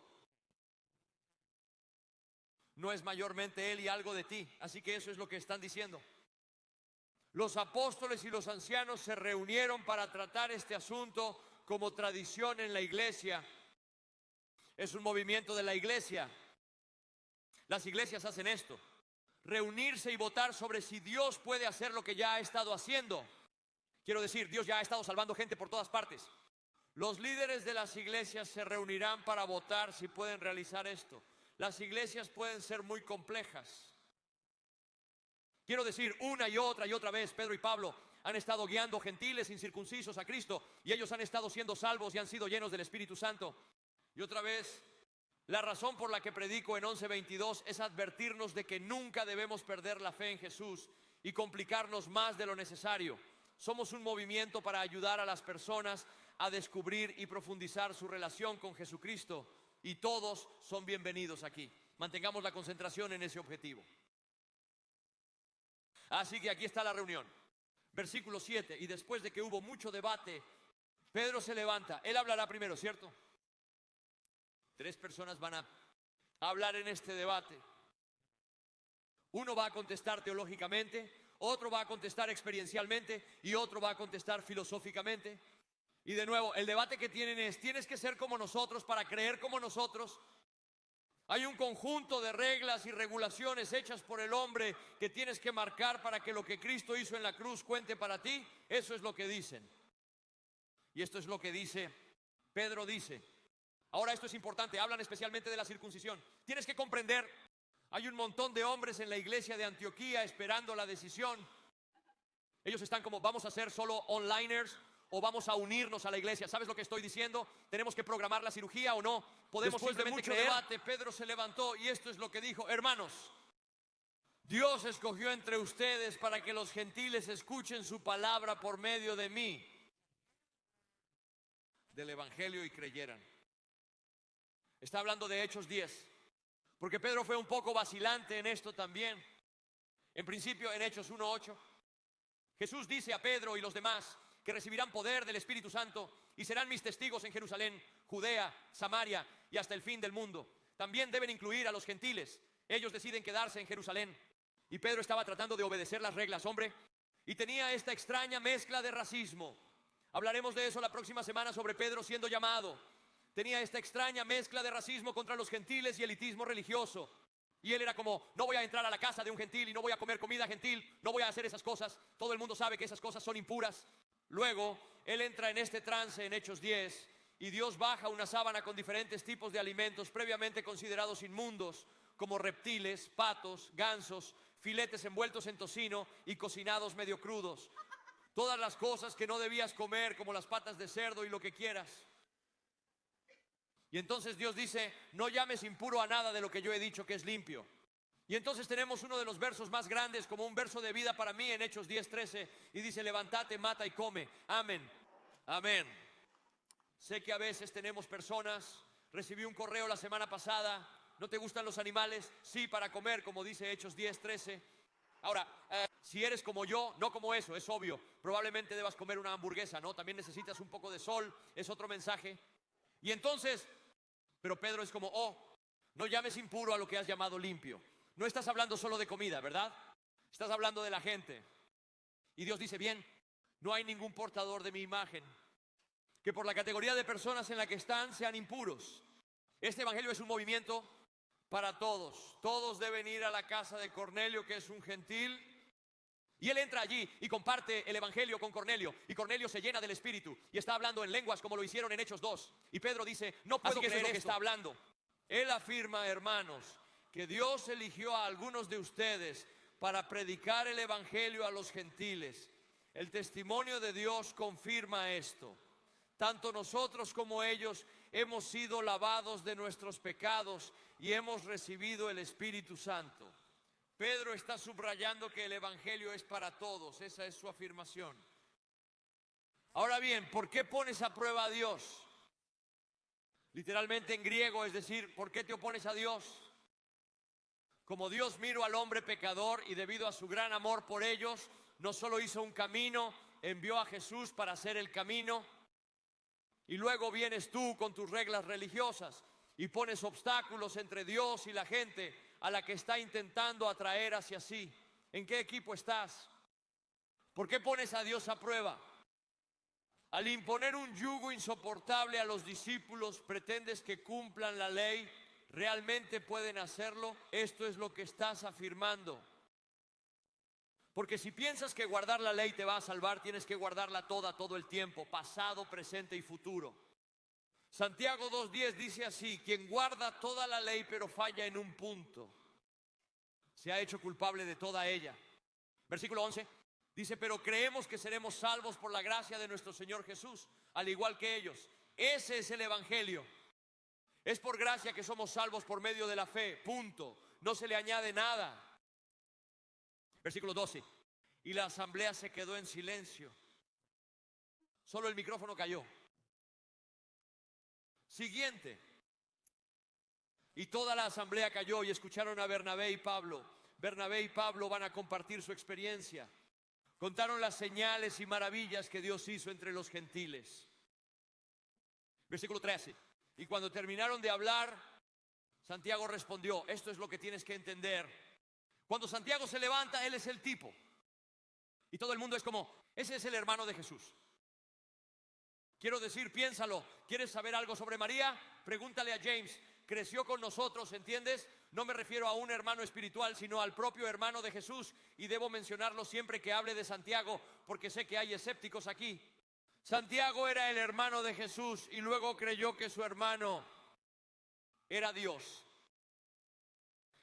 No es mayormente Él y algo de ti. Así que eso es lo que están diciendo. Los apóstoles y los ancianos se reunieron para tratar este asunto como tradición en la iglesia. Es un movimiento de la iglesia. Las iglesias hacen esto: reunirse y votar sobre si Dios puede hacer lo que ya ha estado haciendo. Quiero decir, Dios ya ha estado salvando gente por todas partes. Los líderes de las iglesias se reunirán para votar si pueden realizar esto. Las iglesias pueden ser muy complejas. Quiero decir, una y otra vez, Pedro y Pablo han estado guiando gentiles incircuncisos a Cristo, y ellos han estado siendo salvos y han sido llenos del Espíritu Santo. Y otra vez, la razón por la que predico en 11:22 es advertirnos de que nunca debemos perder la fe en Jesús y complicarnos más de lo necesario. Somos un movimiento para ayudar a las personas a descubrir y profundizar su relación con Jesucristo, y todos son bienvenidos aquí. Mantengamos la concentración en ese objetivo. Así que aquí está la reunión. Versículo 7. Y después de que hubo mucho debate, Pedro se levanta. Él hablará primero, ¿cierto? 3 personas van a hablar en este debate. Uno va a contestar teológicamente, otro va a contestar experiencialmente y otro va a contestar filosóficamente. Y de nuevo, el debate que tienen es: ¿tienes que ser como nosotros para creer como nosotros? Hay un conjunto de reglas y regulaciones hechas por el hombre que tienes que marcar para que lo que Cristo hizo en la cruz cuente para ti. Eso es lo que dicen. Y esto es lo que dice Pedro. Dice, ahora esto es importante, hablan especialmente de la circuncisión. Tienes que comprender, hay un montón de hombres en la iglesia de Antioquía esperando la decisión. Ellos están como: ¿vamos a ser solo onliners o vamos a unirnos a la iglesia? ¿Sabes lo que estoy diciendo? ¿Tenemos que programar la cirugía o no? ¿Podemos simplemente creer? Después de mucho debate, Pedro se levantó y esto es lo que dijo: hermanos, Dios escogió entre ustedes para que los gentiles escuchen su palabra por medio de mí, del evangelio, y creyeran. Está hablando de Hechos 10, porque Pedro fue un poco vacilante en esto también. En principio, en Hechos 1:8, Jesús dice a Pedro y los demás que recibirán poder del Espíritu Santo y serán mis testigos en Jerusalén, Judea, Samaria y hasta el fin del mundo. También deben incluir a los gentiles. Ellos deciden quedarse en Jerusalén. Y Pedro estaba tratando de obedecer las reglas, hombre, y tenía esta extraña mezcla de racismo. Hablaremos de eso la próxima semana, sobre Pedro siendo llamado. Tenía esta extraña mezcla de racismo contra los gentiles y elitismo religioso. Y él era como: no voy a entrar a la casa de un gentil y no voy a comer comida gentil, no voy a hacer esas cosas. Todo el mundo sabe que esas cosas son impuras. Luego, él entra en este trance en Hechos 10 y Dios baja una sábana con diferentes tipos de alimentos previamente considerados inmundos, como reptiles, patos, gansos, filetes envueltos en tocino y cocinados medio crudos. Todas las cosas que no debías comer, como las patas de cerdo y lo que quieras. Y entonces Dios dice: no llames impuro a nada de lo que yo he dicho que es limpio. Y entonces tenemos uno de los versos más grandes, como un verso de vida para mí, en Hechos 10:13, y dice: levántate, mata y come. Amén. Amén. Sé que a veces tenemos personas, recibí un correo la semana pasada: ¿no te gustan los animales? Sí, para comer, como dice Hechos 10:13. Ahora, si eres como yo, no como eso, es obvio, probablemente debas comer una hamburguesa, ¿no? También necesitas un poco de sol, es otro mensaje. Y entonces, pero Pedro es como: oh, no llames impuro a lo que has llamado limpio. No estás hablando solo de comida, ¿verdad? Estás hablando de la gente. Y Dios dice: bien, no hay ningún portador de mi imagen que por la categoría de personas en la que están sean impuros. Este evangelio es un movimiento para todos. Todos deben ir a la casa de Cornelio, que es un gentil. Y él entra allí y comparte el evangelio con Cornelio. Y Cornelio se llena del Espíritu y está hablando en lenguas, como lo hicieron en Hechos 2. Y Pedro dice: no puedo creer esto. Que está hablando. Él afirma, hermanos, que Dios eligió a algunos de ustedes para predicar el evangelio a los gentiles. El testimonio de Dios confirma esto. Tanto nosotros como ellos hemos sido lavados de nuestros pecados y hemos recibido el Espíritu Santo. Pedro está subrayando que el evangelio es para todos. Esa es su afirmación. Ahora bien, ¿por qué pones a prueba a Dios? Literalmente en griego, es decir, ¿por qué te opones a Dios? Como Dios miró al hombre pecador y debido a su gran amor por ellos, no solo hizo un camino, envió a Jesús para hacer el camino. Y luego vienes tú con tus reglas religiosas y pones obstáculos entre Dios y la gente a la que está intentando atraer hacia sí. ¿En qué equipo estás? ¿Por qué pones a Dios a prueba? Al imponer un yugo insoportable a los discípulos, pretendes que cumplan la ley. ¿Realmente pueden hacerlo? Esto es lo que estás afirmando. Porque si piensas que guardar la ley te va a salvar, tienes que guardarla toda, todo el tiempo, pasado, presente y futuro. Santiago 2:10 dice así: quien guarda toda la ley pero falla en un punto, se ha hecho culpable de toda ella. Versículo 11 dice: pero creemos que seremos salvos por la gracia de nuestro Señor Jesús, al igual que ellos. Ese es el evangelio. Es por gracia que somos salvos por medio de la fe, punto. No se le añade nada. Versículo 12. Y la asamblea se quedó en silencio. Solo el micrófono cayó. Siguiente. Y toda la asamblea cayó y escucharon a Bernabé y Pablo. Bernabé y Pablo van a compartir su experiencia. Contaron las señales y maravillas que Dios hizo entre los gentiles. Versículo 13. Y cuando terminaron de hablar, Santiago respondió: esto es lo que tienes que entender. Cuando Santiago se levanta, él es el tipo. Y todo el mundo es como: ese es el hermano de Jesús. Quiero decir, piénsalo. ¿Quieres saber algo sobre María? Pregúntale a James. Creció con nosotros, ¿entiendes? No me refiero a un hermano espiritual, sino al propio hermano de Jesús. Y debo mencionarlo siempre que hable de Santiago, porque sé que hay escépticos aquí. Santiago era el hermano de Jesús y luego creyó que su hermano era Dios.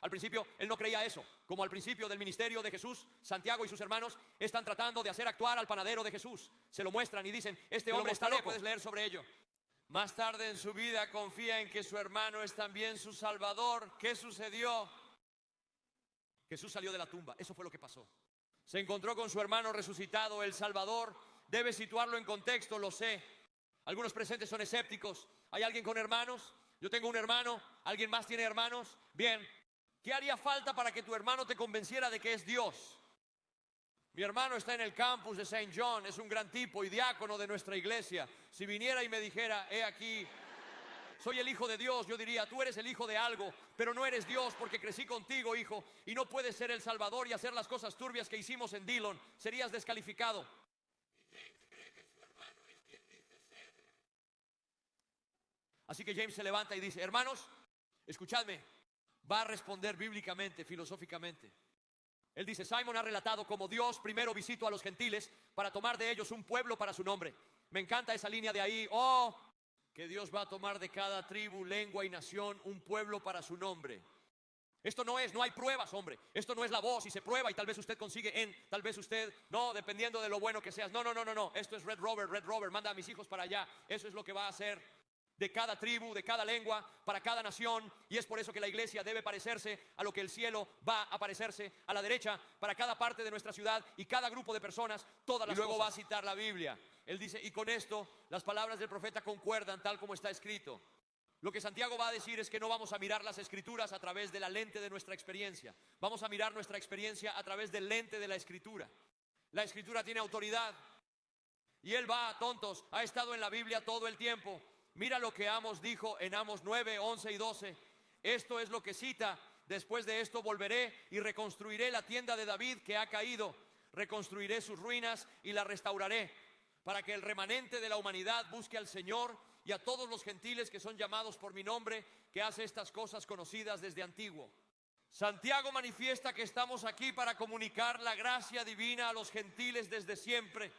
Al principio él no creía eso. Como al principio del ministerio de Jesús, Santiago y sus hermanos están tratando de hacer actuar al panadero de Jesús. Se lo muestran y dicen: este hombre está loco. Puedes leer sobre ello. Más tarde en su vida confía en que su hermano es también su Salvador. ¿Qué sucedió? Jesús salió de la tumba. Eso fue lo que pasó. Se encontró con su hermano resucitado, el Salvador. Debe situarlo en contexto, lo sé. Algunos presentes son escépticos. ¿Hay alguien con hermanos? Yo tengo un hermano. ¿Alguien más tiene hermanos? Bien. ¿Qué haría falta para que tu hermano te convenciera de que es Dios? Mi hermano está en el campus de St. John, es un gran tipo y diácono de nuestra iglesia. Si viniera y me dijera: he aquí, soy el hijo de Dios, yo diría: tú eres el hijo de algo, pero no eres Dios, porque crecí contigo, hijo, y no puedes ser el Salvador y hacer las cosas turbias que hicimos en Dillon. Serías descalificado. Así que James se levanta y dice: hermanos, escuchadme. Va a responder bíblicamente, filosóficamente. Él dice: Simon ha relatado cómo Dios primero visitó a los gentiles para tomar de ellos un pueblo para su nombre. Me encanta esa línea de ahí. Oh, que Dios va a tomar de cada tribu, lengua y nación un pueblo para su nombre. Esto no hay pruebas, hombre. Esto no es la voz y se prueba y tal vez usted consigue tal vez usted, no, dependiendo de lo bueno que seas. No. Esto es Red Rover, manda a mis hijos para allá. Eso es lo que va a hacer. De cada tribu, de cada lengua, para cada nación. Y es por eso que la iglesia debe parecerse a lo que el cielo va a parecerse, a la derecha, para cada parte de nuestra ciudad y cada grupo de personas, todas las cosas. Y luego va a citar la Biblia. Él dice: y con esto las palabras del profeta concuerdan tal como está escrito. Lo que Santiago va a decir es que no vamos a mirar las escrituras a través de la lente de nuestra experiencia. Vamos a mirar nuestra experiencia a través del lente de la escritura. La escritura tiene autoridad. Y él tontos, ha estado en la Biblia todo el tiempo. Mira lo que Amos dijo en Amos 9, 11 y 12. Esto es lo que cita: después de esto volveré y reconstruiré la tienda de David que ha caído. Reconstruiré sus ruinas y la restauraré, para que el remanente de la humanidad busque al Señor, y a todos los gentiles que son llamados por mi nombre, que hace estas cosas conocidas desde antiguo. Santiago manifiesta que estamos aquí para comunicar la gracia divina a los gentiles desde siempre.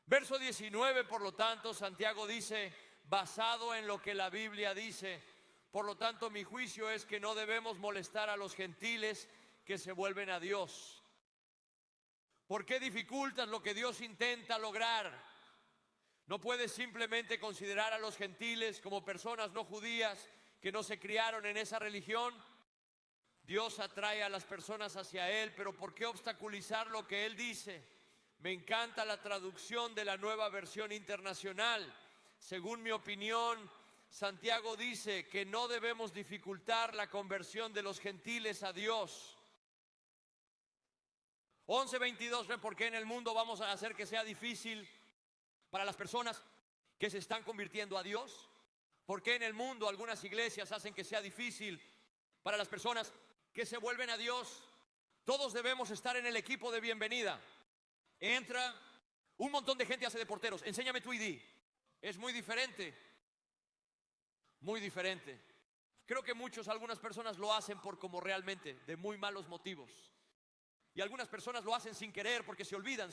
Verso 19, por lo tanto, Santiago dice: basado en lo que la Biblia dice, por lo tanto mi juicio es que no debemos molestar a los gentiles que se vuelven a Dios. ¿Por qué dificultas lo que Dios intenta lograr? No puedes simplemente considerar a los gentiles como personas no judías que no se criaron en esa religión. Dios atrae a las personas hacia Él, pero ¿por qué obstaculizar lo que Él dice? Me encanta la traducción de la Nueva Versión Internacional. Según mi opinión, Santiago dice que no debemos dificultar la conversión de los gentiles a Dios. 11:22, ¿ven por qué en el mundo vamos a hacer que sea difícil para las personas que se están convirtiendo a Dios? ¿Por qué en el mundo algunas iglesias hacen que sea difícil para las personas que se vuelven a Dios? Todos debemos estar en el equipo de bienvenida. Entra, un montón de gente hace de porteros. Enséñame tu ID. Es muy diferente. Muy diferente. Creo que algunas personas lo hacen por como realmente, de muy malos motivos. Y algunas personas lo hacen sin querer porque se olvidan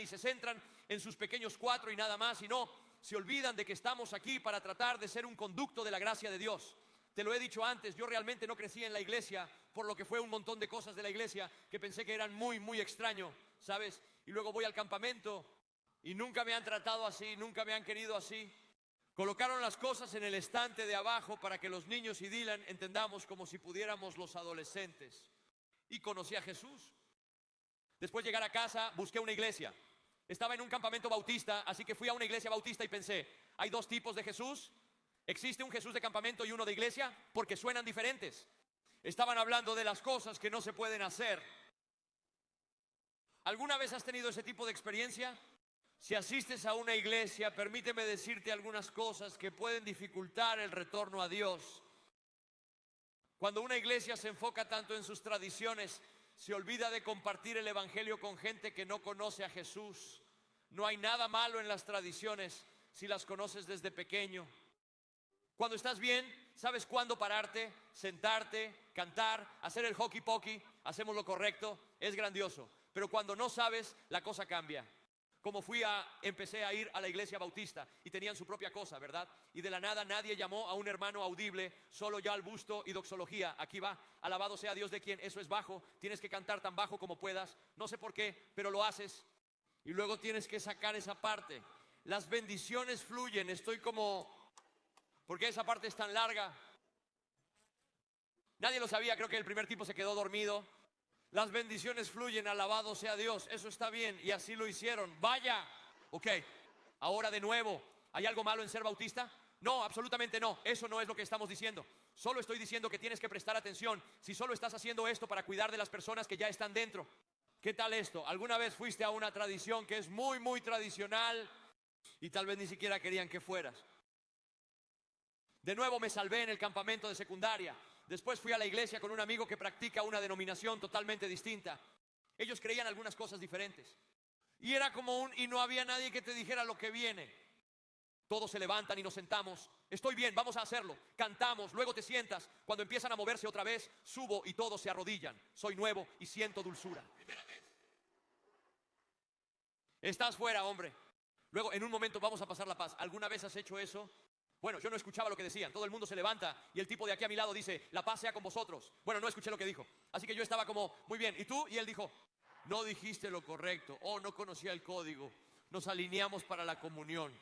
y se centran en sus pequeños cuatro y nada más. Y no, se olvidan de que estamos aquí para tratar de ser un conducto de la gracia de Dios. Te lo he dicho antes, yo realmente no crecí en la iglesia, por lo que fue un montón de cosas de la iglesia que pensé que eran muy, muy extraño, ¿sabes? Y luego voy al campamento y nunca me han tratado así, nunca me han querido así. Colocaron las cosas en el estante de abajo para que los niños y Dylan entendamos como si pudiéramos los adolescentes. Y conocí a Jesús. Después de llegar a casa, busqué una iglesia. Estaba en un campamento bautista, así que fui a una iglesia bautista y pensé, hay dos tipos de Jesús. Existe un Jesús de campamento y uno de iglesia, porque suenan diferentes. Estaban hablando de las cosas que no se pueden hacer. ¿Alguna vez has tenido ese tipo de experiencia? Si asistes a una iglesia, permíteme decirte algunas cosas que pueden dificultar el retorno a Dios. Cuando una iglesia se enfoca tanto en sus tradiciones, se olvida de compartir el evangelio con gente que no conoce a Jesús. No hay nada malo en las tradiciones si las conoces desde pequeño. Cuando estás bien, sabes cuándo pararte, sentarte, cantar, hacer el hockey pokey, hacemos lo correcto, es grandioso. Pero cuando no sabes, la cosa cambia. Como empecé a ir a la iglesia bautista y tenían su propia cosa, ¿verdad? Y de la nada nadie llamó a un hermano audible, solo ya al busto y doxología. Aquí va, alabado sea Dios de quien, eso es bajo, tienes que cantar tan bajo como puedas, no sé por qué, pero lo haces. Y luego tienes que sacar esa parte. Las bendiciones fluyen, ¿por qué esa parte es tan larga? Nadie lo sabía, creo que el primer tipo se quedó dormido. Las bendiciones fluyen, alabado sea Dios, eso está bien, y así lo hicieron. Vaya, ok, ahora de nuevo, ¿hay algo malo en ser bautista? No, absolutamente no, eso no es lo que estamos diciendo. Solo estoy diciendo que tienes que prestar atención si solo estás haciendo esto para cuidar de las personas que ya están dentro. ¿Qué tal esto? ¿Alguna vez fuiste a una tradición que es muy, muy tradicional y tal vez ni siquiera querían que fueras? De nuevo me salvé en el campamento de secundaria. Después fui a la iglesia con un amigo que practica una denominación totalmente distinta. Ellos creían algunas cosas diferentes. Y era y no había nadie que te dijera lo que viene. Todos se levantan y nos sentamos. Estoy bien, vamos a hacerlo. Cantamos, luego te sientas. Cuando empiezan a moverse otra vez, subo y todos se arrodillan. Soy nuevo y siento dulzura. Estás fuera, hombre. Luego, en un momento vamos a pasar la paz. ¿Alguna vez has hecho eso? Bueno, yo no escuchaba lo que decían. Todo el mundo se levanta y el tipo de aquí a mi lado dice, la paz sea con vosotros. Bueno, no escuché lo que dijo. Así que yo estaba como, muy bien. ¿Y tú? Y él dijo, no dijiste lo correcto. No conocía el código. Nos alineamos para la comunión.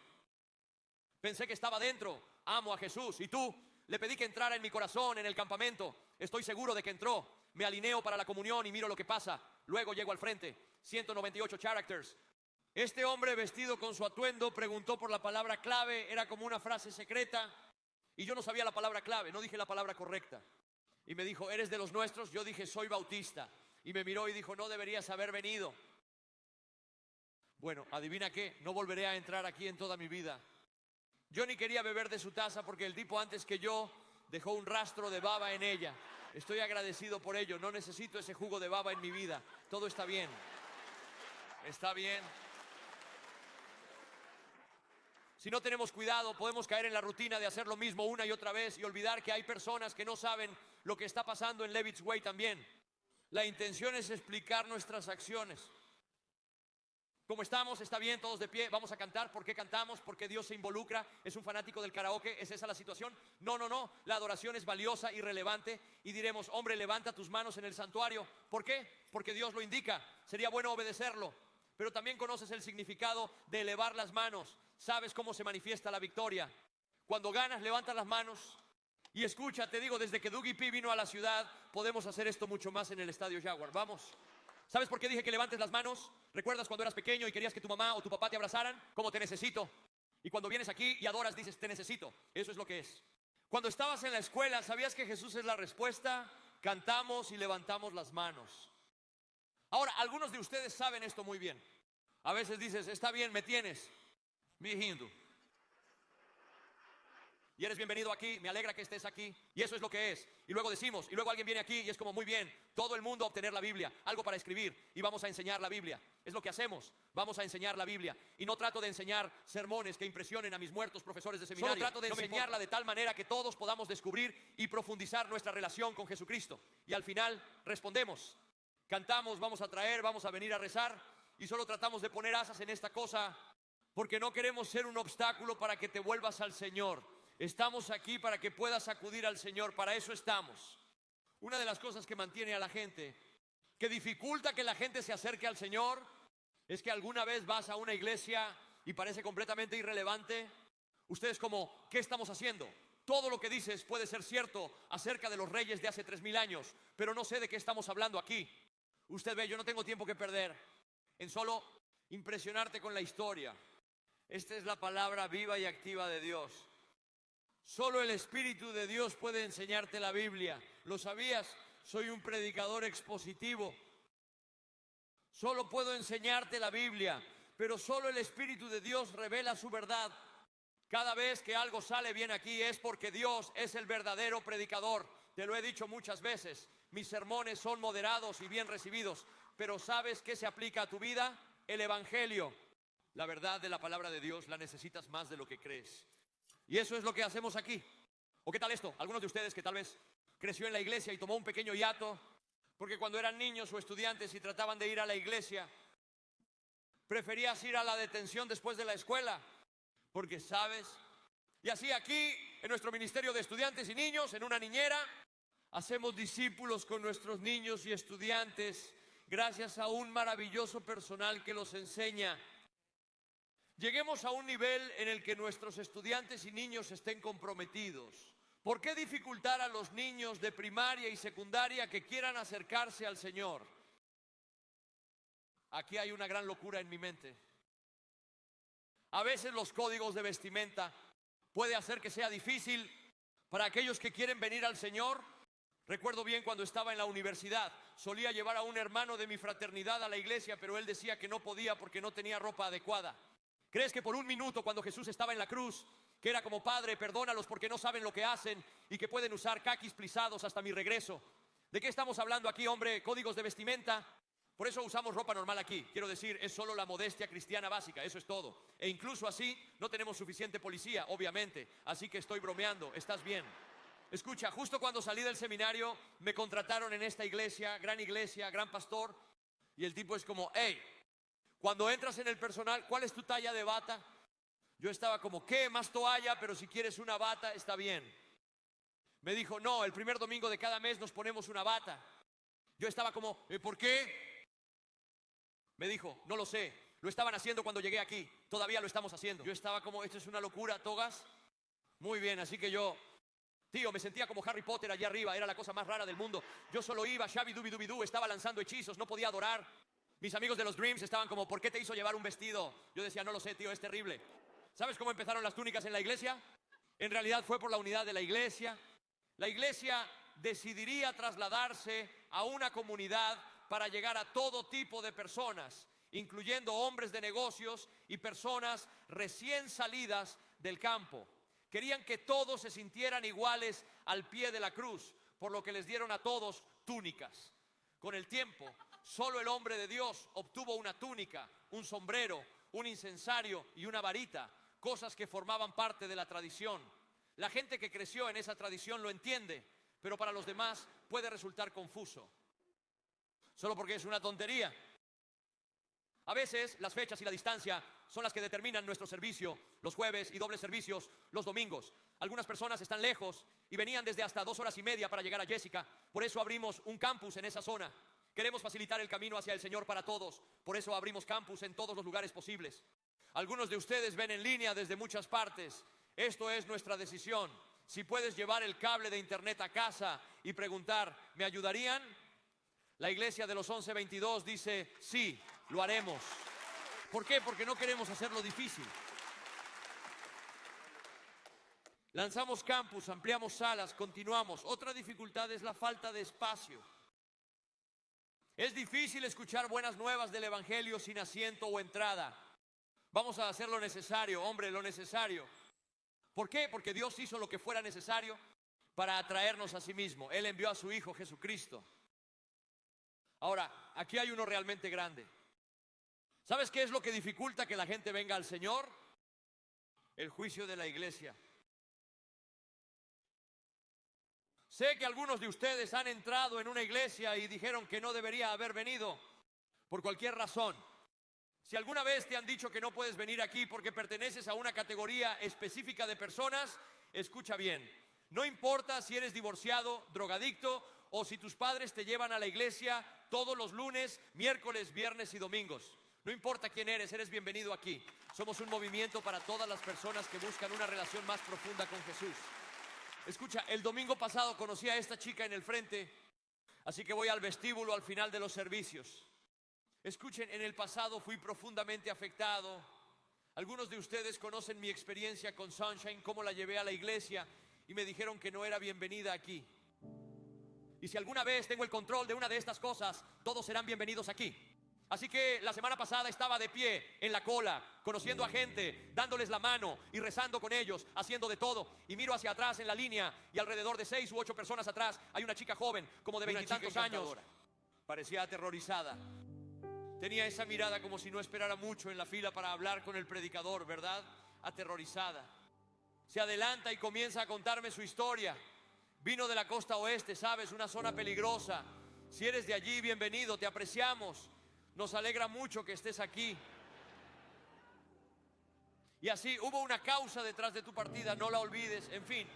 Pensé que estaba dentro. Amo a Jesús. ¿Y tú? Le pedí que entrara en mi corazón, en el campamento. Estoy seguro de que entró. Me alineo para la comunión y miro lo que pasa. Luego llego al frente. 198 characters. Este hombre vestido con su atuendo preguntó por la palabra clave, era como una frase secreta y yo no sabía la palabra clave, no dije la palabra correcta. Y me dijo, ¿eres de los nuestros? Yo dije, soy bautista. Y me miró y dijo, no deberías haber venido. Bueno, adivina qué, no volveré a entrar aquí en toda mi vida. Yo ni quería beber de su taza porque el tipo antes que yo dejó un rastro de baba en ella. Estoy agradecido por ello, no necesito ese jugo de baba en mi vida. Todo está bien. Está bien. Si no tenemos cuidado, podemos caer en la rutina de hacer lo mismo una y otra vez y olvidar que hay personas que no saben lo que está pasando en Levitt's Way también. La intención es explicar nuestras acciones. ¿Cómo estamos? ¿Está bien? ¿Todos de pie? ¿Vamos a cantar? ¿Por qué cantamos? ¿Por qué Dios se involucra? ¿Es un fanático del karaoke? ¿Es esa la situación? No. La adoración es valiosa y relevante y diremos, hombre, levanta tus manos en el santuario. ¿Por qué? Porque Dios lo indica. Sería bueno obedecerlo. Pero también conoces el significado de elevar las manos. Sabes cómo se manifiesta la victoria. Cuando ganas, levantas las manos. Y escucha, te digo, desde que Dougie P vino a la ciudad, podemos hacer esto mucho más en el Estadio Jaguar. Vamos. ¿Sabes por qué dije que levantes las manos? ¿Recuerdas cuando eras pequeño y querías que tu mamá o tu papá te abrazaran? ¿Cómo te necesito? Y cuando vienes aquí y adoras, dices, te necesito. Eso es lo que es. Cuando estabas en la escuela, ¿sabías que Jesús es la respuesta? Cantamos y levantamos las manos. Ahora, algunos de ustedes saben esto muy bien. A veces dices, está bien, me tienes, mi hindu. Y eres bienvenido aquí, me alegra que estés aquí. Y eso es lo que es. Y luego decimos, y luego alguien viene aquí y es como, muy bien, todo el mundo a obtener la Biblia, algo para escribir, y vamos a enseñar la Biblia. Es lo que hacemos, vamos a enseñar la Biblia. Y no trato de enseñar sermones que impresionen a mis muertos profesores de seminario. Solo trato de enseñarla de tal manera que todos podamos descubrir y profundizar nuestra relación con Jesucristo. Y al final respondemos, cantamos, vamos a traer, vamos a venir a rezar, y solo tratamos de poner asas en esta cosa porque no queremos ser un obstáculo para que te vuelvas al Señor. Estamos aquí para que puedas acudir al Señor, para eso estamos. Una de las cosas que mantiene a la gente, que dificulta que la gente se acerque al Señor, es que alguna vez vas a una iglesia y parece completamente irrelevante. Ustedes como, ¿qué estamos haciendo? Todo lo que dices puede ser cierto acerca de los reyes de hace 3000 años, pero no sé de qué estamos hablando aquí. Usted ve, yo no tengo tiempo que perder en solo impresionarte con la historia. Esta es la palabra viva y activa de Dios. Solo el Espíritu de Dios puede enseñarte la Biblia. ¿Lo sabías? Soy un predicador expositivo. Solo puedo enseñarte la Biblia, pero solo el Espíritu de Dios revela su verdad. Cada vez que algo sale bien aquí es porque Dios es el verdadero predicador. Te lo he dicho muchas veces. Mis sermones son moderados y bien recibidos, pero ¿sabes qué se aplica a tu vida? El Evangelio. La verdad de la palabra de Dios la necesitas más de lo que crees. Y eso es lo que hacemos aquí. ¿O qué tal esto? Algunos de ustedes que tal vez creció en la iglesia y tomó un pequeño hiato, porque cuando eran niños o estudiantes y trataban de ir a la iglesia, preferías ir a la detención después de la escuela, porque sabes. Y así aquí, en nuestro ministerio de estudiantes y niños, en una niñera, hacemos discípulos con nuestros niños y estudiantes, gracias a un maravilloso personal que los enseña. Lleguemos a un nivel en el que nuestros estudiantes y niños estén comprometidos. ¿Por qué dificultar a los niños de primaria y secundaria que quieran acercarse al Señor? Aquí hay una gran locura en mi mente. A veces los códigos de vestimenta puede hacer que sea difícil para aquellos que quieren venir al Señor. Recuerdo bien cuando estaba en la universidad, solía llevar a un hermano de mi fraternidad a la iglesia, pero él decía que no podía porque no tenía ropa adecuada. ¿Crees que por un minuto cuando Jesús estaba en la cruz, que era como Padre, perdónalos porque no saben lo que hacen y que pueden usar caquis plisados hasta mi regreso? ¿De qué estamos hablando aquí, hombre? Códigos de vestimenta. Por eso usamos ropa normal aquí. Quiero decir, es solo la modestia cristiana básica, eso es todo. E incluso así no tenemos suficiente policía, obviamente. Así que estoy bromeando, estás bien. Escucha, justo cuando salí del seminario me contrataron en esta iglesia, gran pastor. Y el tipo es como, hey, cuando entras en el personal, ¿cuál es tu talla de bata? Yo estaba como, ¿qué? Más toalla, pero si quieres una bata, está bien. Me dijo, no, el primer domingo de cada mes nos ponemos una bata. Yo estaba como, ¿por qué? Me dijo, no lo sé, lo estaban haciendo cuando llegué aquí, todavía lo estamos haciendo. Yo estaba como, esto es una locura, togas. Muy bien, así que yo, tío, me sentía como Harry Potter allá arriba, era la cosa más rara del mundo. Yo solo iba, shabidubidubidu, estaba lanzando hechizos, no podía adorar. Mis amigos de los Dreams estaban como, ¿por qué te hizo llevar un vestido? Yo decía, no lo sé, tío, es terrible. ¿Sabes cómo empezaron las túnicas en la iglesia? En realidad fue por la unidad de la iglesia. La iglesia decidiría trasladarse a una comunidad para llegar a todo tipo de personas, incluyendo hombres de negocios y personas recién salidas del campo. Querían que todos se sintieran iguales al pie de la cruz, por lo que les dieron a todos túnicas. Con el tiempo, solo el hombre de Dios obtuvo una túnica, un sombrero, un incensario y una varita, cosas que formaban parte de la tradición. La gente que creció en esa tradición lo entiende, pero para los demás puede resultar confuso. Solo porque es una tontería. A veces las fechas y la distancia son las que determinan nuestro servicio, los jueves y dobles servicios los domingos. Algunas personas están lejos y venían desde hasta 2 horas y media para llegar a Jessica. Por eso abrimos un campus en esa zona. Queremos facilitar el camino hacia el Señor para todos. Por eso abrimos campus en todos los lugares posibles. Algunos de ustedes ven en línea desde muchas partes. Esto es nuestra decisión. Si puedes llevar el cable de internet a casa y preguntar, ¿me ayudarían? La iglesia de los 1122 dice, sí, lo haremos. ¿Por qué? Porque no queremos hacerlo difícil. Lanzamos campus, ampliamos salas, continuamos. Otra dificultad es la falta de espacio. Es difícil escuchar buenas nuevas del Evangelio sin asiento o entrada. Vamos a hacer lo necesario, hombre, lo necesario. ¿Por qué? Porque Dios hizo lo que fuera necesario para atraernos a sí mismo. Él envió a su Hijo Jesucristo. Ahora, aquí hay uno realmente grande. ¿Sabes qué es lo que dificulta que la gente venga al Señor? El juicio de la iglesia. Sé que algunos de ustedes han entrado en una iglesia y dijeron que no debería haber venido por cualquier razón. Si alguna vez te han dicho que no puedes venir aquí porque perteneces a una categoría específica de personas, escucha bien. No importa si eres divorciado, drogadicto o si tus padres te llevan a la iglesia todos los lunes, miércoles, viernes y domingos. No importa quién eres bienvenido aquí. Somos un movimiento para todas las personas que buscan una relación más profunda con Jesús. Escucha, el domingo pasado conocí a esta chica en el frente, así que voy al vestíbulo al final de los servicios. Escuchen, en el pasado fui profundamente afectado. Algunos de ustedes conocen mi experiencia con Sunshine, cómo la llevé a la iglesia y me dijeron que no era bienvenida aquí. Y si alguna vez tengo el control de una de estas cosas, todos serán bienvenidos aquí. Así que la semana pasada estaba de pie en la cola, conociendo a gente, dándoles la mano y rezando con ellos, haciendo de todo. Y miro hacia atrás en la línea y alrededor de 6 u 8 personas atrás hay una chica joven, como de 20 y tantos años. Parecía aterrorizada. Tenía esa mirada como si no esperara mucho en la fila para hablar con el predicador, ¿verdad? Aterrorizada. Se adelanta y comienza a contarme su historia. Vino de la costa oeste, ¿sabes? Una zona peligrosa. Si eres de allí, bienvenido, te apreciamos. Nos alegra mucho que estés aquí. Y así, hubo una causa detrás de tu partida, no la olvides, en fin.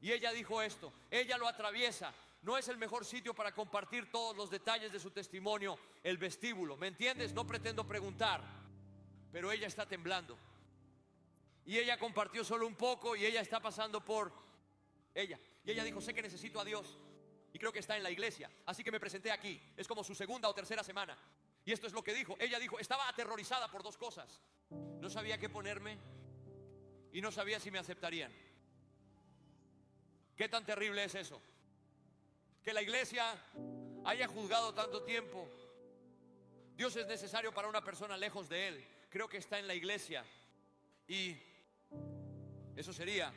Y ella dijo esto, ella lo atraviesa. No es el mejor sitio para compartir todos los detalles de su testimonio, el vestíbulo, ¿me entiendes? No pretendo preguntar, pero ella está temblando. Y ella compartió solo un poco y ella está pasando por ella. Y ella dijo, sé que necesito a Dios. Y creo que está en la iglesia, así que me presenté aquí. Es como su segunda o tercera semana. Y esto es lo que dijo. Ella dijo, estaba aterrorizada por dos cosas. No sabía qué ponerme y no sabía si me aceptarían. ¿Qué tan terrible es eso? Que la iglesia haya juzgado tanto tiempo. Dios es necesario para una persona lejos de Él. Creo que está en la iglesia. Y eso sería: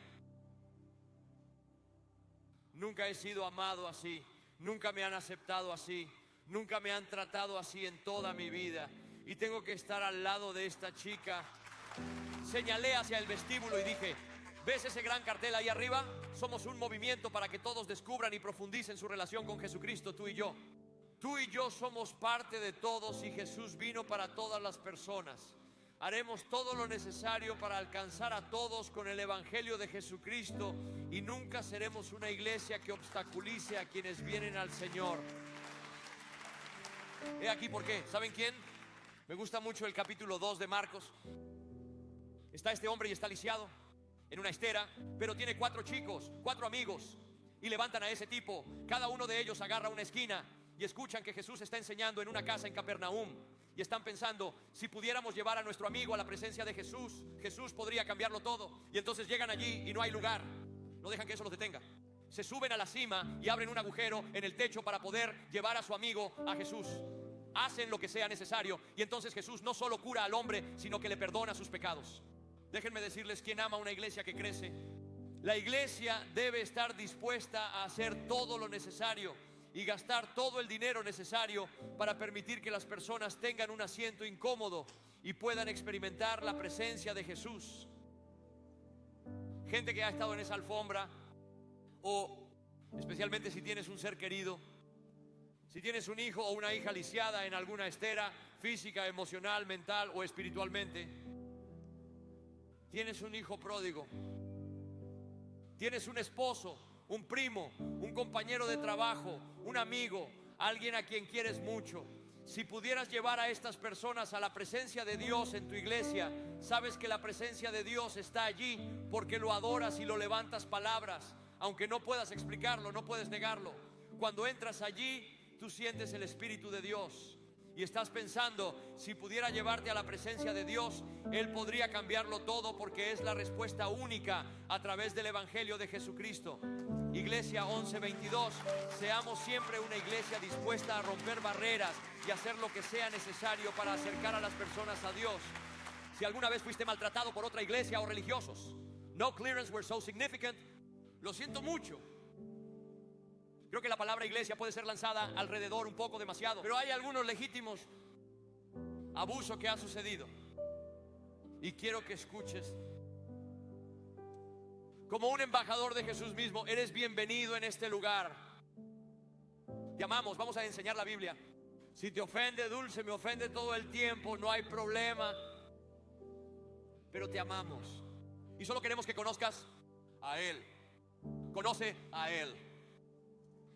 nunca he sido amado así, nunca me han aceptado así, nunca me han tratado así en toda mi vida. Y tengo que estar al lado de esta chica. Señalé hacia el vestíbulo y dije, ¿ves ese gran cartel ahí arriba? Somos un movimiento para que todos descubran y profundicen su relación con Jesucristo, tú y yo. Tú y yo somos parte de todos y Jesús vino para todas las personas. Haremos todo lo necesario para alcanzar a todos con el Evangelio de Jesucristo y nunca seremos una iglesia que obstaculice a quienes vienen al Señor. He aquí por qué. ¿Saben quién? Me gusta mucho el capítulo 2 de Marcos. Está este hombre y está lisiado en una estera, pero tiene 4 chicos, 4 amigos, y levantan a ese tipo. Cada uno de ellos agarra una esquina y escuchan que Jesús está enseñando en una casa en Capernaum. Y están pensando, si pudiéramos llevar a nuestro amigo a la presencia de Jesús, Jesús podría cambiarlo todo. Y entonces llegan allí y no hay lugar. No dejan que eso los detenga. Se suben a la cima y abren un agujero en el techo para poder llevar a su amigo a Jesús. Hacen lo que sea necesario. Y entonces Jesús no solo cura al hombre, sino que le perdona sus pecados. Déjenme decirles, ¿quién ama una iglesia que crece? La iglesia debe estar dispuesta a hacer todo lo necesario y gastar todo el dinero necesario para permitir que las personas tengan un asiento incómodo y puedan experimentar la presencia de Jesús. Gente que ha estado en esa alfombra, o especialmente si tienes un ser querido, si tienes un hijo o una hija lisiada en alguna estera física, emocional, mental o espiritualmente, tienes un hijo pródigo, tienes un esposo, un primo, un compañero de trabajo, un amigo, alguien a quien quieres mucho. Si pudieras llevar a estas personas a la presencia de Dios en tu iglesia, sabes que la presencia de Dios está allí porque lo adoras y lo levantas palabras. Aunque no puedas explicarlo, no puedes negarlo. Cuando entras allí, tú sientes el Espíritu de Dios. y estás pensando, si pudiera llevarte a la presencia de Dios, Él podría cambiarlo todo, porque es la respuesta única a través del Evangelio de Jesucristo. Iglesia 11:22, seamos siempre una iglesia dispuesta a romper barreras y hacer lo que sea necesario para acercar a las personas a Dios. Si alguna vez fuiste maltratado por otra iglesia o religiosos, no clearance were so significant, lo siento mucho. Creo que la palabra iglesia puede ser lanzada alrededor un poco demasiado, pero hay algunos legítimos abusos que ha sucedido. Y quiero que escuches. Como un embajador de Jesús mismo, eres bienvenido en este lugar. Te amamos, vamos a enseñar la Biblia. Si te ofende, Dulce, me ofende todo el tiempo, no hay problema. Pero te amamos. Y solo queremos que conozcas a Él. Conoce a Él.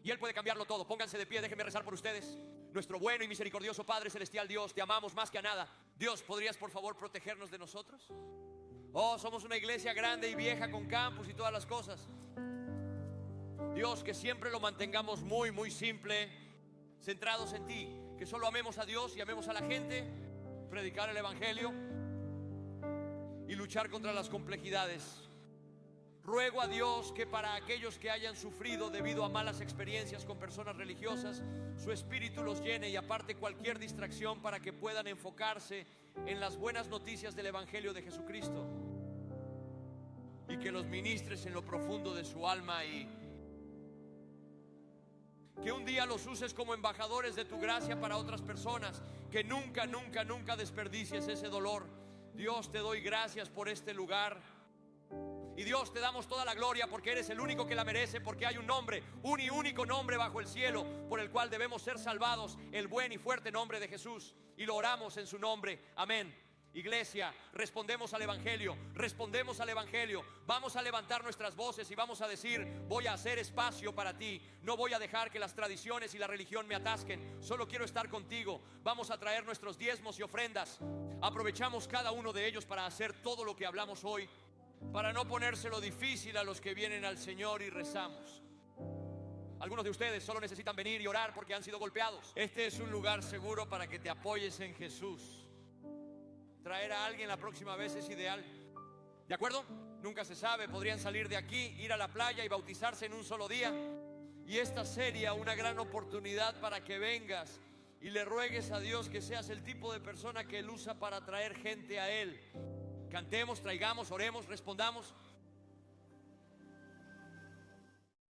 Y Él puede cambiarlo todo. Pónganse de pie, déjenme rezar por ustedes. Nuestro bueno y misericordioso Padre Celestial Dios, te amamos más que a nada. Dios, ¿podrías por favor protegernos de nosotros? Oh, somos una iglesia grande y vieja con campus y todas las cosas. Dios, que siempre lo mantengamos muy, muy simple, centrados en ti. Que solo amemos a Dios y amemos a la gente, predicar el Evangelio y luchar contra las complejidades. Ruego a Dios que para aquellos que hayan sufrido debido a malas experiencias con personas religiosas, su espíritu los llene y aparte cualquier distracción para que puedan enfocarse en las buenas noticias del Evangelio de Jesucristo, y que los ministres en lo profundo de su alma, y que un día los uses como embajadores de tu gracia para otras personas. Que nunca, nunca, nunca desperdicies ese dolor. Dios, te doy gracias por este lugar. Y Dios, te damos toda la gloria porque eres el único que la merece, porque hay un nombre, un y único nombre bajo el cielo por el cual debemos ser salvados, el buen y fuerte nombre de Jesús, y lo oramos en su nombre, amén. Iglesia, respondemos al Evangelio, respondemos al Evangelio. Vamos a levantar nuestras voces y vamos a decir: voy a hacer espacio para ti. No voy a dejar que las tradiciones y la religión me atasquen. Solo quiero estar contigo. Vamos a traer nuestros diezmos y ofrendas. Aprovechamos cada uno de ellos para hacer todo lo que hablamos hoy, para no ponérselo difícil a los que vienen al Señor, y rezamos. Algunos de ustedes solo necesitan venir y orar porque han sido golpeados. Este es un lugar seguro para que te apoyes en Jesús. Traer a alguien la próxima vez es ideal. ¿De acuerdo? Nunca se sabe, podrían salir de aquí, ir a la playa y bautizarse en un solo día. Y esta sería una gran oportunidad para que vengas y le ruegues a Dios que seas el tipo de persona que Él usa para traer gente a Él. Cantemos, traigamos, oremos, respondamos.